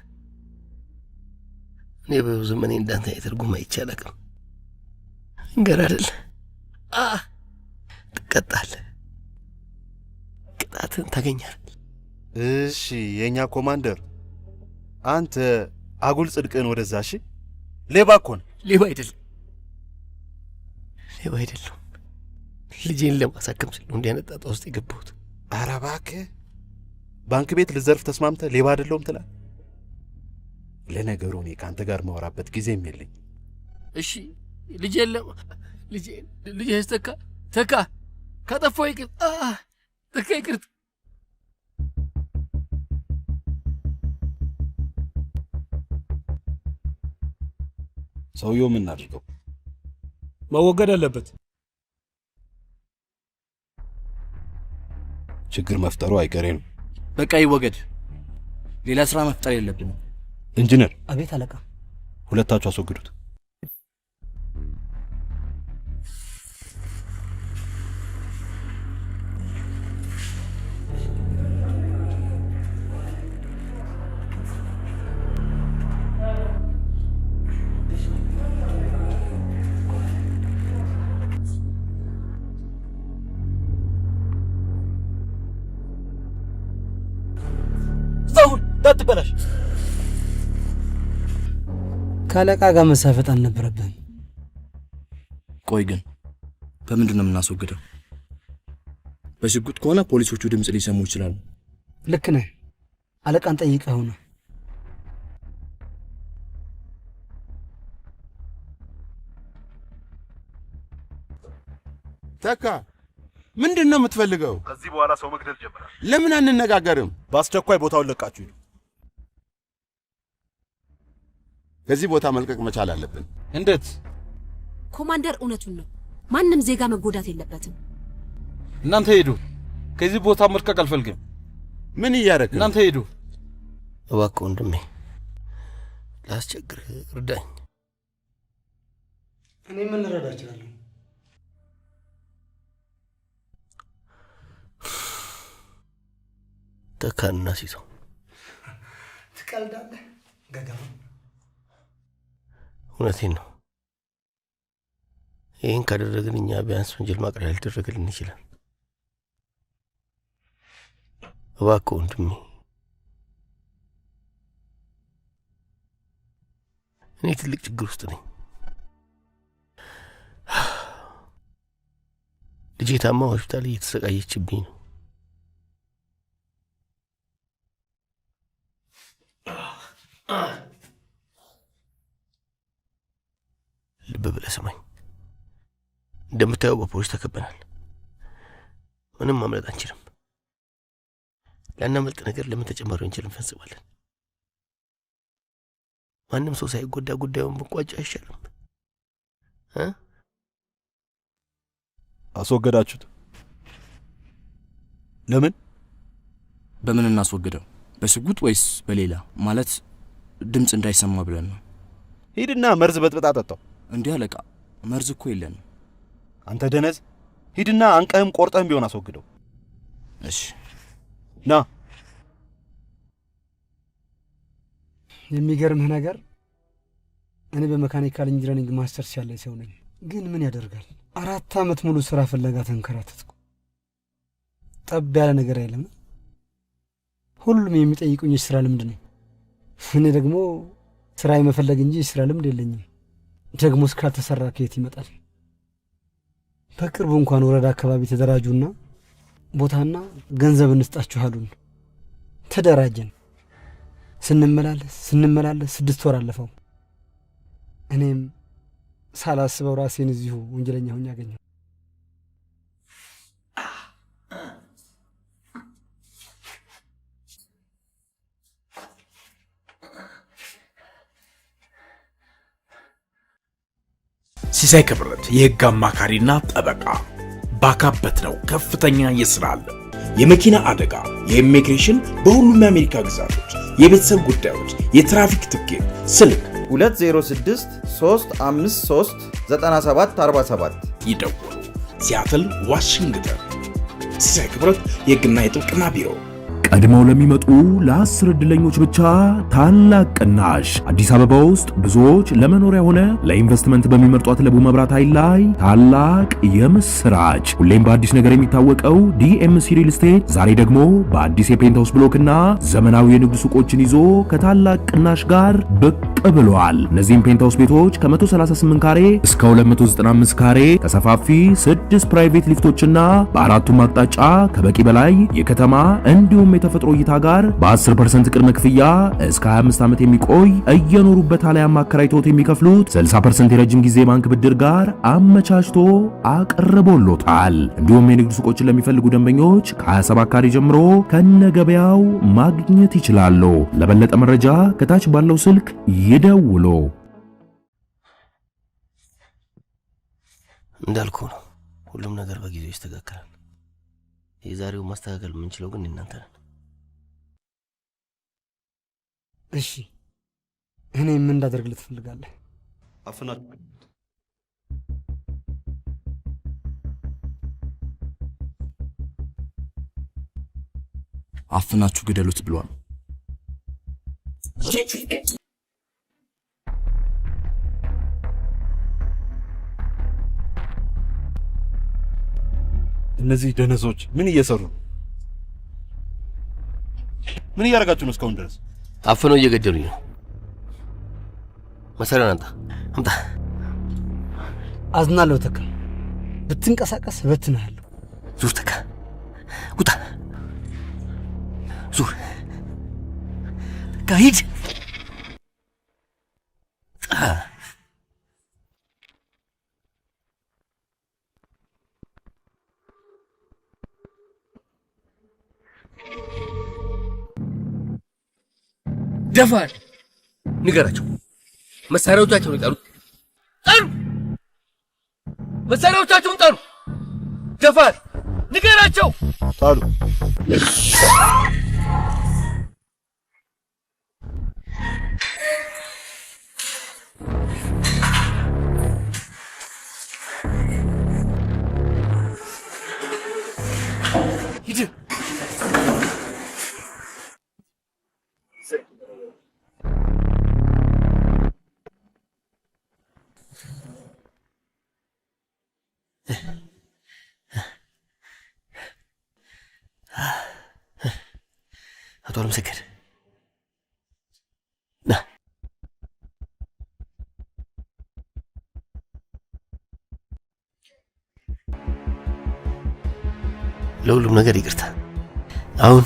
እኔ በብዙ ዘመኔ እንዳንተ አይነት እርጉም አይቼ አላውቅም። እንገር አይደለ ትቀጣለህ፣ ቅጣትን ታገኛለህ። እሺ የኛ ኮማንደር፣ አንተ አጉል ጽድቅን ወደዛ። እሺ ሌባ እኮ ነህ። ሌባ አይደለም፣ ሌባ አይደለም። ልጄን ለማሳከም ስለ እንዲህ አይነት ጣጣ ውስጥ የገባሁት። ኧረ እባክህ ባንክ ቤት ልዘርፍ ተስማምተህ ሌባ አይደለሁም ትላለህ? ለነገሩ እኔ ከአንተ ጋር ማወራበት ጊዜም የለኝ። እሺ ልጄን ልጄ ተካ ካጠፋሁ ይቅር ተካ ይቅርት። ሰውየው ምን አድርገው? መወገድ አለበት። ችግር መፍጠሩ አይቀሬ ነው። በቃ ይወገድ። ሌላ ስራ መፍጠር የለብንም። ኢንጂነር። አቤት አለቃ። ሁለታችሁ አስወግዱት። እንዳትበላሽ። ከአለቃ ጋር መሳፈጥ አልነበረብህም። ቆይ ግን በምንድን ነው የምናስወግደው? በሽጉጥ ከሆነ ፖሊሶቹ ድምፅ ሊሰሙ ይችላሉ። ልክ ነህ። አለቃን ጠይቀው ነው። ተካ ምንድን ነው የምትፈልገው? ከዚህ በኋላ ሰው መግደል ጀምራል። ለምን አንነጋገርም? በአስቸኳይ ቦታውን ለቃችሁ ሂዱ። ከዚህ ቦታ መልቀቅ መቻል አለብን። እንዴት? ኮማንደር እውነቱን ነው። ማንም ዜጋ መጎዳት የለበትም። እናንተ ሂዱ። ከዚህ ቦታ መልቀቅ አልፈልግም። ምን እያደረግህ? እናንተ ሂዱ። እባክህ ወንድሜ ላስቸግርህ፣ እርዳኝ። እኔ ምን ልረዳ እችላለሁ? ተካንና ሲተው ትቀልዳለህ ገገማ። እውነቴን ነው። ይህን ካደረግን እኛ ቢያንስ ወንጀል ማቅረቢያ ሊደረግልን ይችላል። እባክህ ወንድሜ እኔ ትልቅ ችግር ውስጥ ነኝ። ልጄ ታማ ሆስፒታል እየተሰቃየችብኝ ነው። ልብ ብለህ ስማኝ። እንደምታየው በፖሊስ ተከበናል። ምንም ማምለጥ አንችልም። ላናመልጥ ነገር ለምን ተጨማሪ ወንጀል እንፈጽማለን? ማንም ሰው ሳይጎዳ ጉዳዩን ብንቋጭ አይሻልም? አስወገዳችሁት? ለምን? በምን እናስወግደው? በሽጉጥ ወይስ በሌላ? ማለት ድምፅ እንዳይሰማ ብለን ነው። ሂድና መርዝ በጥብጣ ጠጣው። እንዲህ አለቃ፣ መርዝ እኮ የለንም። አንተ ደነዝ፣ ሂድና አንቀህም ቆርጠህም ቢሆን አስወግደው። እሺ ና። የሚገርምህ ነገር እኔ በመካኒካል ኢንጂነሪንግ ማስተርስ ያለኝ ሰው ነኝ። ግን ምን ያደርጋል 4 ዓመት ሙሉ ስራ ፍለጋ ተንከራተትኩ። ጠብ ያለ ነገር አይደለም። ሁሉም የሚጠይቁኝ ስራ ልምድ ነው። እኔ ደግሞ ስራ የመፈለግ እንጂ ስራ ልምድ የለኝም። ደግሞ እስካልተሰራ ከየት ይመጣል? በቅርቡ እንኳን ወረዳ አካባቢ ተደራጁና ቦታና ገንዘብ እንስጣችሁ አሉን። ተደራጀን። ስንመላለስ 6 ወር አለፈው። እኔም ሳላስበው ራሴን እዚሁ ወንጀለኛ ሆኜ አገኘሁ። ሲሳይ ክብረት የህግ አማካሪና ጠበቃ ባካበት ነው ከፍተኛ የሥራ አለ። የመኪና አደጋ፣ የኢሚግሬሽን በሁሉም የአሜሪካ ግዛቶች፣ የቤተሰብ ጉዳዮች፣ የትራፊክ ትኬት፣ ስልክ 206 353 9747 ይደውሉ። ሲያትል ዋሽንግተን። ሲሳይ ክብረት የህግና የጥብቅና ቢሮ። ቀድመው ለሚመጡ ለ10 ዕድለኞች ብቻ ታላቅ ቅናሽ። አዲስ አበባ ውስጥ ብዙዎች ለመኖሪያ ሆነ ለኢንቨስትመንት በሚመርጧት ለቡ መብራት ኃይል ላይ ታላቅ የምስራች። ሁሌም በአዲስ ነገር የሚታወቀው ዲኤምሲ ሪል ስቴት ዛሬ ደግሞ በአዲስ የፔንታውስ ብሎክና ዘመናዊ የንግድ ሱቆችን ይዞ ከታላቅ ቅናሽ ጋር ብቅ ብሏል። እነዚህም ፔንታውስ ቤቶች ከ138 ካሬ እስከ 295 ካሬ ከሰፋፊ 6 ፕራይቬት ሊፍቶችና በአራቱም አቅጣጫ ከበቂ በላይ የከተማ እንዲሁም የተፈጥሮ እይታ ጋር በ10% ቅድመ ክፍያ እስከ 25 ዓመት የሚቆይ እየኖሩበት አለያም አከራይቶት የሚከፍሉት 60% የረጅም ጊዜ ባንክ ብድር ጋር አመቻችቶ አቅርቦሎታል። እንዲሁም የንግድ ሱቆችን ለሚፈልጉ ደንበኞች ከ27 ካሬ ጀምሮ ከነገበያው ማግኘት ይችላሉ። ለበለጠ መረጃ ከታች ባለው ስልክ ይደውሉ። እንዳልኩ ነው፣ ሁሉም ነገር በጊዜው ይስተካከላል። የዛሬው ማስተካከል የምንችለው ግን እናንተ ነን። እሺ፣ እኔ ምን እንዳደርግልህ ትፈልጋለህ? አፍናችሁ ግደሉት ብሏል። እነዚህ ደነዞች ምን እየሰሩ ነው? ምን እያደረጋችሁ ነው እስካሁን ድረስ? አፍነው እየገደሉኝ ነው። መሰረን አምጣ። አዝናለሁ ተካ፣ ብትንቀሳቀስ በትንሃለሁ። ዙር ተካ፣ ውጣ። ዙር ተካ፣ ሂድ። ደፋር ንገራቸው፣ መሳሪያዎቻቸውን ይጣሉ። መሳሪያዎቻቸውን ጣሉ። ደፋር ንገራቸው፣ ጣሉ። ሂድ። አቶ አለምሰገድ ና። ለሁሉም ነገር ይቅርታ። አሁን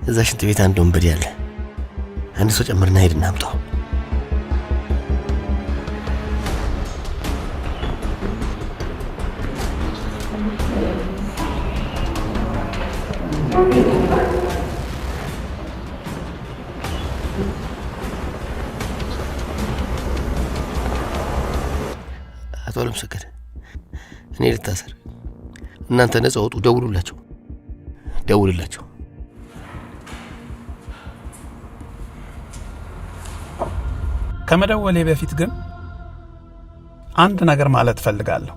እዛ ሽንት ቤት አንድ ወንበዴ አለ። አንድ ሰው ጨምርና ሄድና አምጣው። አቶ አለምሰገድ እኔ ልታሰር፣ እናንተ ነጻ ወጡ። ደውልላቸው። ከመደወሌ በፊት ግን አንድ ነገር ማለት ፈልጋለሁ።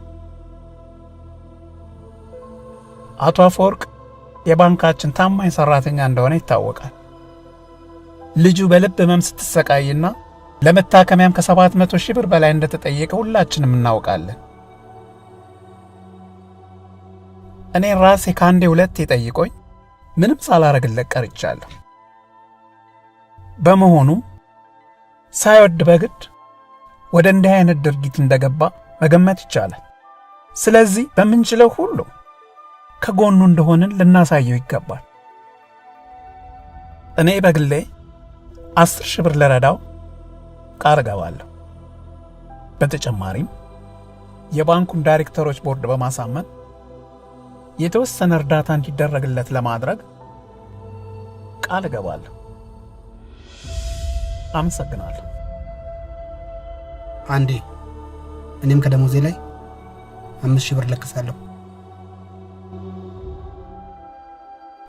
አቶ አፈወርቅ የባንካችን ታማኝ ሰራተኛ እንደሆነ ይታወቃል። ልጁ በልብ ህመም ስትሰቃይና ለመታከሚያም ከ700 ሺህ ብር በላይ እንደተጠየቀ ሁላችንም እናውቃለን። እኔ ራሴ ከአንዴ ሁለቴ ጠይቆኝ ምንም ሳላረግለት ቀርቻለሁ። በመሆኑ ሳይወድ በግድ ወደ እንዲህ አይነት ድርጊት እንደገባ መገመት ይቻላል። ስለዚህ በምንችለው ሁሉ ከጎኑ እንደሆንን ልናሳየው ይገባል። እኔ በግሌ 10 ሺህ ብር ልረዳው ቃል እገባለሁ። በተጨማሪም የባንኩን ዳይሬክተሮች ቦርድ በማሳመን የተወሰነ እርዳታ እንዲደረግለት ለማድረግ ቃል እገባለሁ። አመሰግናለሁ። አንዴ እኔም ከደሞዜ ላይ 5,000 ብር ለክሳለሁ።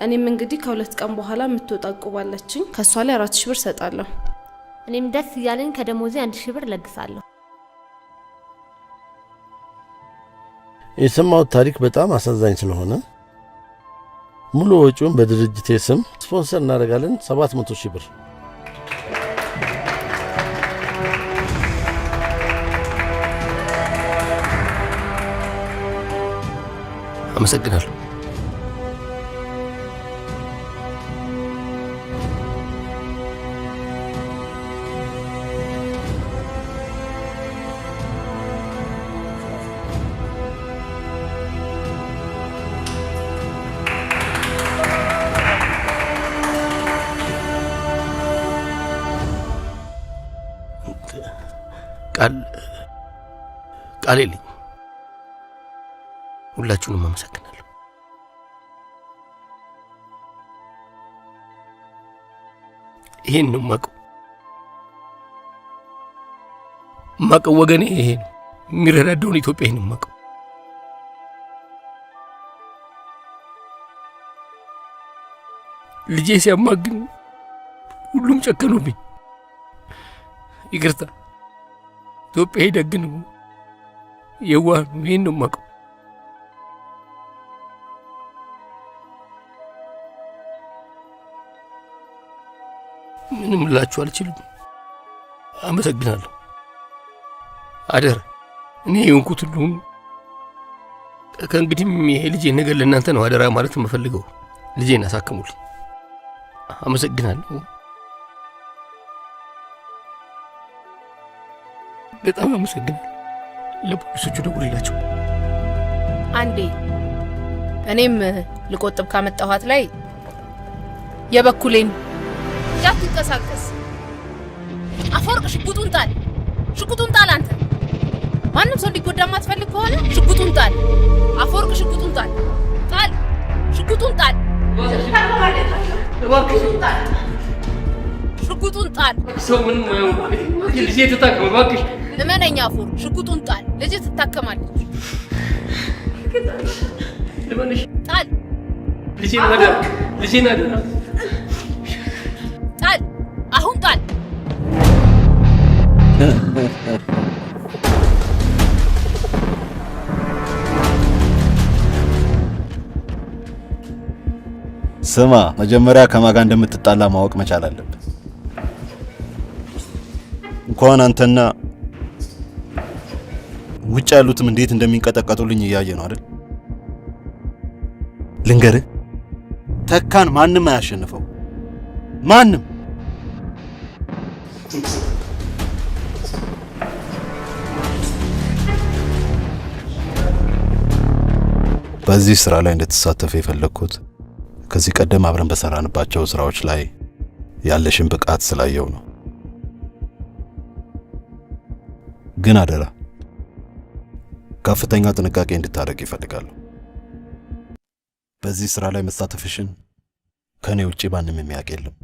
እኔም እንግዲህ ከ2 ቀን በኋላ የምትወጣ ቁባለችኝ ከሷ ላይ 4,000 ብር ሰጣለሁ። እኔም ደስ እያለኝ ከደሞዜ 1,000 ብር ለግሳለሁ። የሰማሁት ታሪክ በጣም አሳዛኝ ስለሆነ ሙሉ ወጪውን በድርጅቴ ስም ስፖንሰር እናደርጋለን። 700 ሺህ ብር። አመሰግናለሁ። ቃል የለኝም። ሁላችሁንም አመሰግናለሁ። ይሄን ነው ማቀው ወገኔ ይሄ ነው የሚረዳደውን ኢትዮጵያ ይሄን ማቀው። ልጄ ሲያማግን ሁሉም ጨከኑብኝ። ይቅርታ። ኢትዮጵያ ደግ ነው፣ የዋህ ነው። ይሄን ነው ማቀው። ምንም ልላችሁ አልችልም። አመሰግናለሁ። አደራ እኔ የሆንኩት ሁሉ ከእንግዲህም ይሄ ልጄ ነገር ለእናንተ ነው አደራ ማለት የምፈልገው። ልጄን አሳክሙልኝ። አመሰግናለሁ። በጣም አመሰግናለሁ። ለፖሊሶቹ ደውልላቸው። አንዴ እኔም ልቆጥብ ካመጣኋት ላይ የበኩሌን እንዳትንቀሳቀስ። አፈወርቅ ሽጉጡን ጣል፣ ሽጉጡን ጣል። አንተ ማንም ሰው እንዲጎዳ ማትፈልግ ከሆነ ሽጉጡን ጣል። አፈወርቅ ሽጉጡን ጣል፣ ጣል፣ ሽጉጡን ጣል፣ ሽጉጡን ጣል። ሰው ምንም ልጄ ትታከም እባክሽ። እመነኛ አፈወርቅ፣ ሽጉጡን ጣል። ልጅ ትታከማለች። ጣል። ልጄን አደራ፣ ልጄን አደራ። ጣል፣ አሁን ጣል። ስማ፣ መጀመሪያ ከማጋ እንደምትጣላ ማወቅ መቻል አለብህ። እንኳን አንተና ውጭ ያሉትም እንዴት እንደሚንቀጠቀጡልኝ እያየ ነው አይደል? ልንገርህ፣ ተካን ማንም አያሸንፈው። ማንም። በዚህ ስራ ላይ እንድትሳተፍ የፈለግኩት ከዚህ ቀደም አብረን በሰራንባቸው ስራዎች ላይ ያለሽን ብቃት ስላየው ነው። ግን አደራ ከፍተኛ ጥንቃቄ እንድታደርግ ይፈልጋሉ። በዚህ ስራ ላይ መሳተፍሽን ከኔ ውጪ ማንም የሚያውቅ የለም።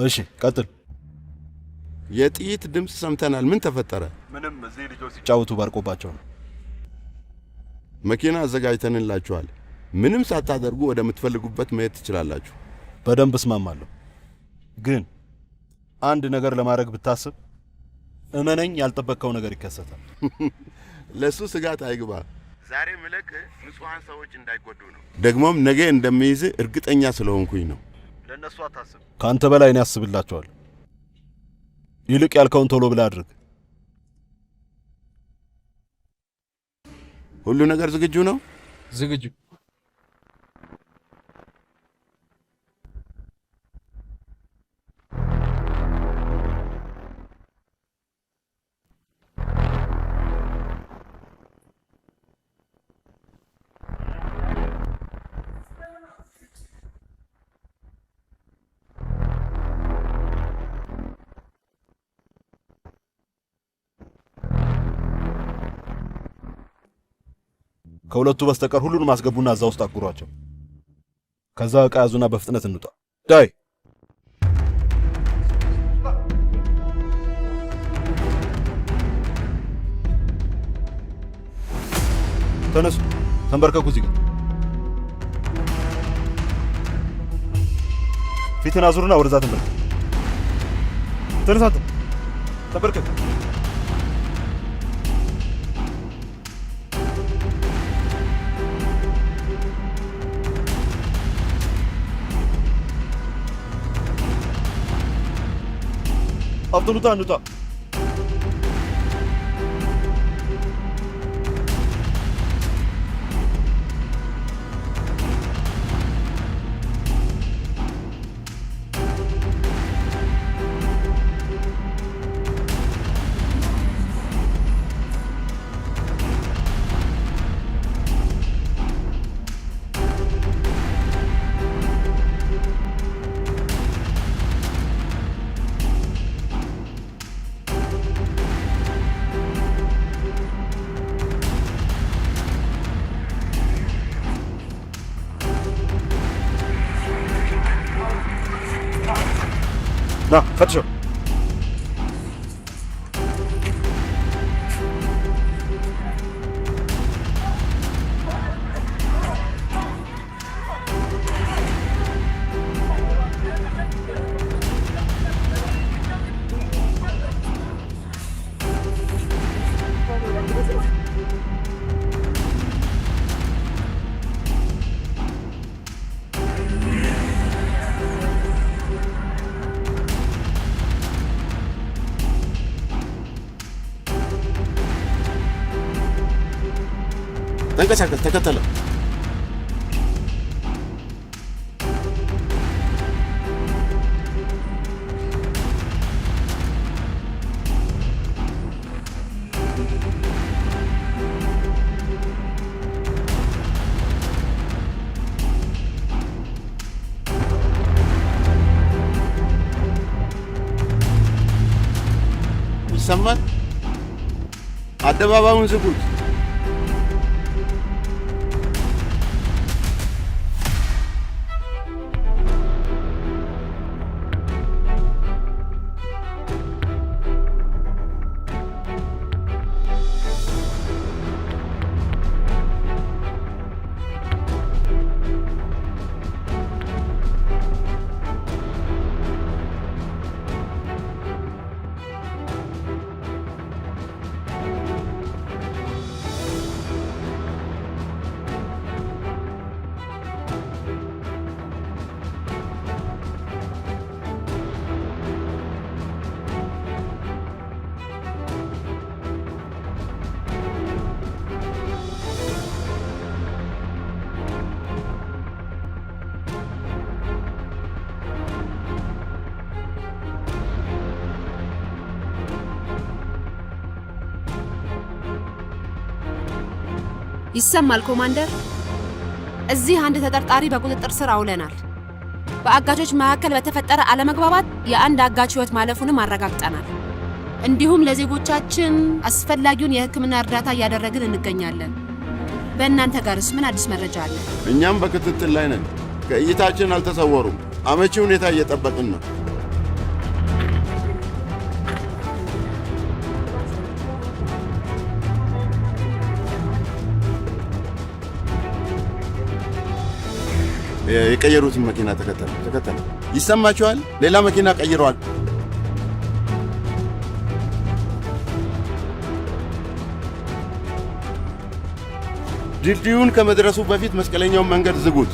እሺ ቀጥል። የጥይት ድምፅ ሰምተናል። ምን ተፈጠረ? ምንም፣ እዚህ ልጆች ሲጫወቱ ባርቆባቸው ነው። መኪና አዘጋጅተንላችኋል። ምንም ሳታደርጉ ወደምትፈልጉበት መሄድ ትችላላችሁ። በደንብ እስማማለሁ። ግን አንድ ነገር ለማድረግ ብታስብ እመነኝ፣ ያልጠበቅከው ነገር ይከሰታል። ለሱ ስጋት አይግባ። ዛሬ ምለክ ንጹሃን ሰዎች እንዳይጎዱ ነው። ደግሞም ነገ እንደሚይዝ እርግጠኛ ስለሆንኩኝ ነው። ለነሱ አታስብ። ካንተ በላይ እኔ አስብላቸዋለሁ። ይልቅ ያልከውን ቶሎ ብለህ አድርግ። ሁሉ ነገር ዝግጁ ነው? ዝግጁ። ከሁለቱ በስተቀር ሁሉንም ማስገቡና እዛ ውስጥ አጉሯቸው። ከዛ ዕቃ ያዙና በፍጥነት እንውጣ። ዳይ ተነሱ፣ ተንበርከኩ። እዚህ ጋር ፊትን አዙርና ወደዛ ተንበርከክ። ተነሳት፣ ተንበርከክ። አብዱልታ እንውጣ። نا فتشوا. ተንቀሳቀስ፣ ተከተለው። ይሰማል? አደባባዩን ዝጉት። ይሰማል ኮማንደር? እዚህ አንድ ተጠርጣሪ በቁጥጥር ስር አውለናል። በአጋቾች መካከል በተፈጠረ አለመግባባት የአንድ አጋች ህይወት ማለፉንም አረጋግጠናል። እንዲሁም ለዜጎቻችን አስፈላጊውን የሕክምና እርዳታ እያደረግን እንገኛለን። በእናንተ ጋርስ ምን አዲስ መረጃ አለ? እኛም በክትትል ላይ ነን። ከእይታችን አልተሰወሩም። አመቺ ሁኔታ እየጠበቅን ነው። የቀየሩትን መኪና ተከተለ። ይሰማችኋል? ሌላ መኪና ቀይረዋል። ድልድዩን ከመድረሱ በፊት መስቀለኛውን መንገድ ዝጉት።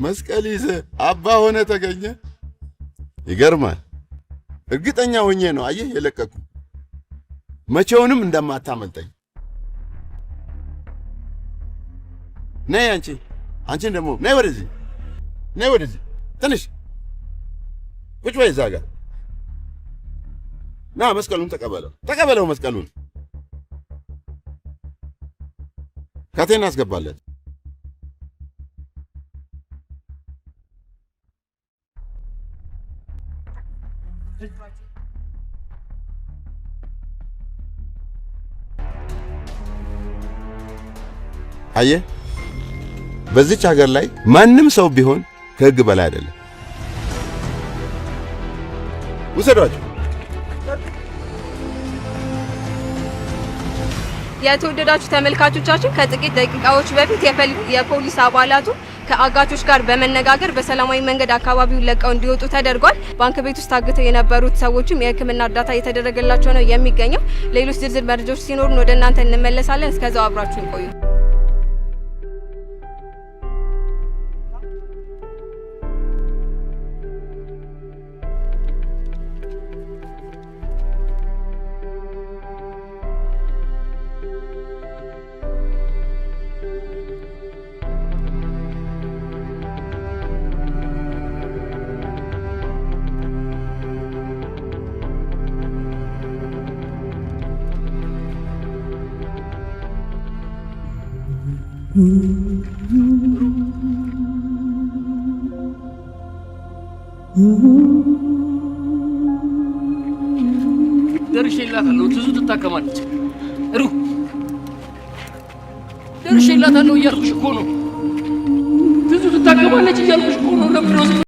መስቀል ይዘህ አባ ሆነ ተገኘ። ይገርማል። እርግጠኛ ሆኜ ነው አየህ የለቀቁ መቼውንም እንደማታመልጠኝ። ነይ አንቺን ደግሞ ነይ ወደዚህ ትንሽ ቁጭ በይ እዛ ጋር ና። መስቀሉን ተቀበለው መስቀሉን ካቴና አስገባለት። አየህ በዚች ሀገር ላይ ማንም ሰው ቢሆን ከህግ በላይ አይደለም። ውሰዷቸው። የተወደዳችሁ ተመልካቾቻችን ከጥቂት ደቂቃዎች በፊት የፖሊስ አባላቱ ከአጋቾች ጋር በመነጋገር በሰላማዊ መንገድ አካባቢውን ለቀው እንዲወጡ ተደርጓል። ባንክ ቤት ውስጥ ታግተው የነበሩት ሰዎችም የሕክምና እርዳታ እየተደረገላቸው ነው የሚገኘው። ሌሎች ዝርዝር መረጃዎች ሲኖሩን ወደ እናንተ እንመለሳለን። እስከዛው አብራችሁን ቆዩ። ደርሼላታለሁ። ትዙ ትታከማለች። ደርሼላታለሁ እያልኩሽ እኮ ነው። ትዙ ትታከማለች እያልኩሽ እኮ ነው። ለምን ነው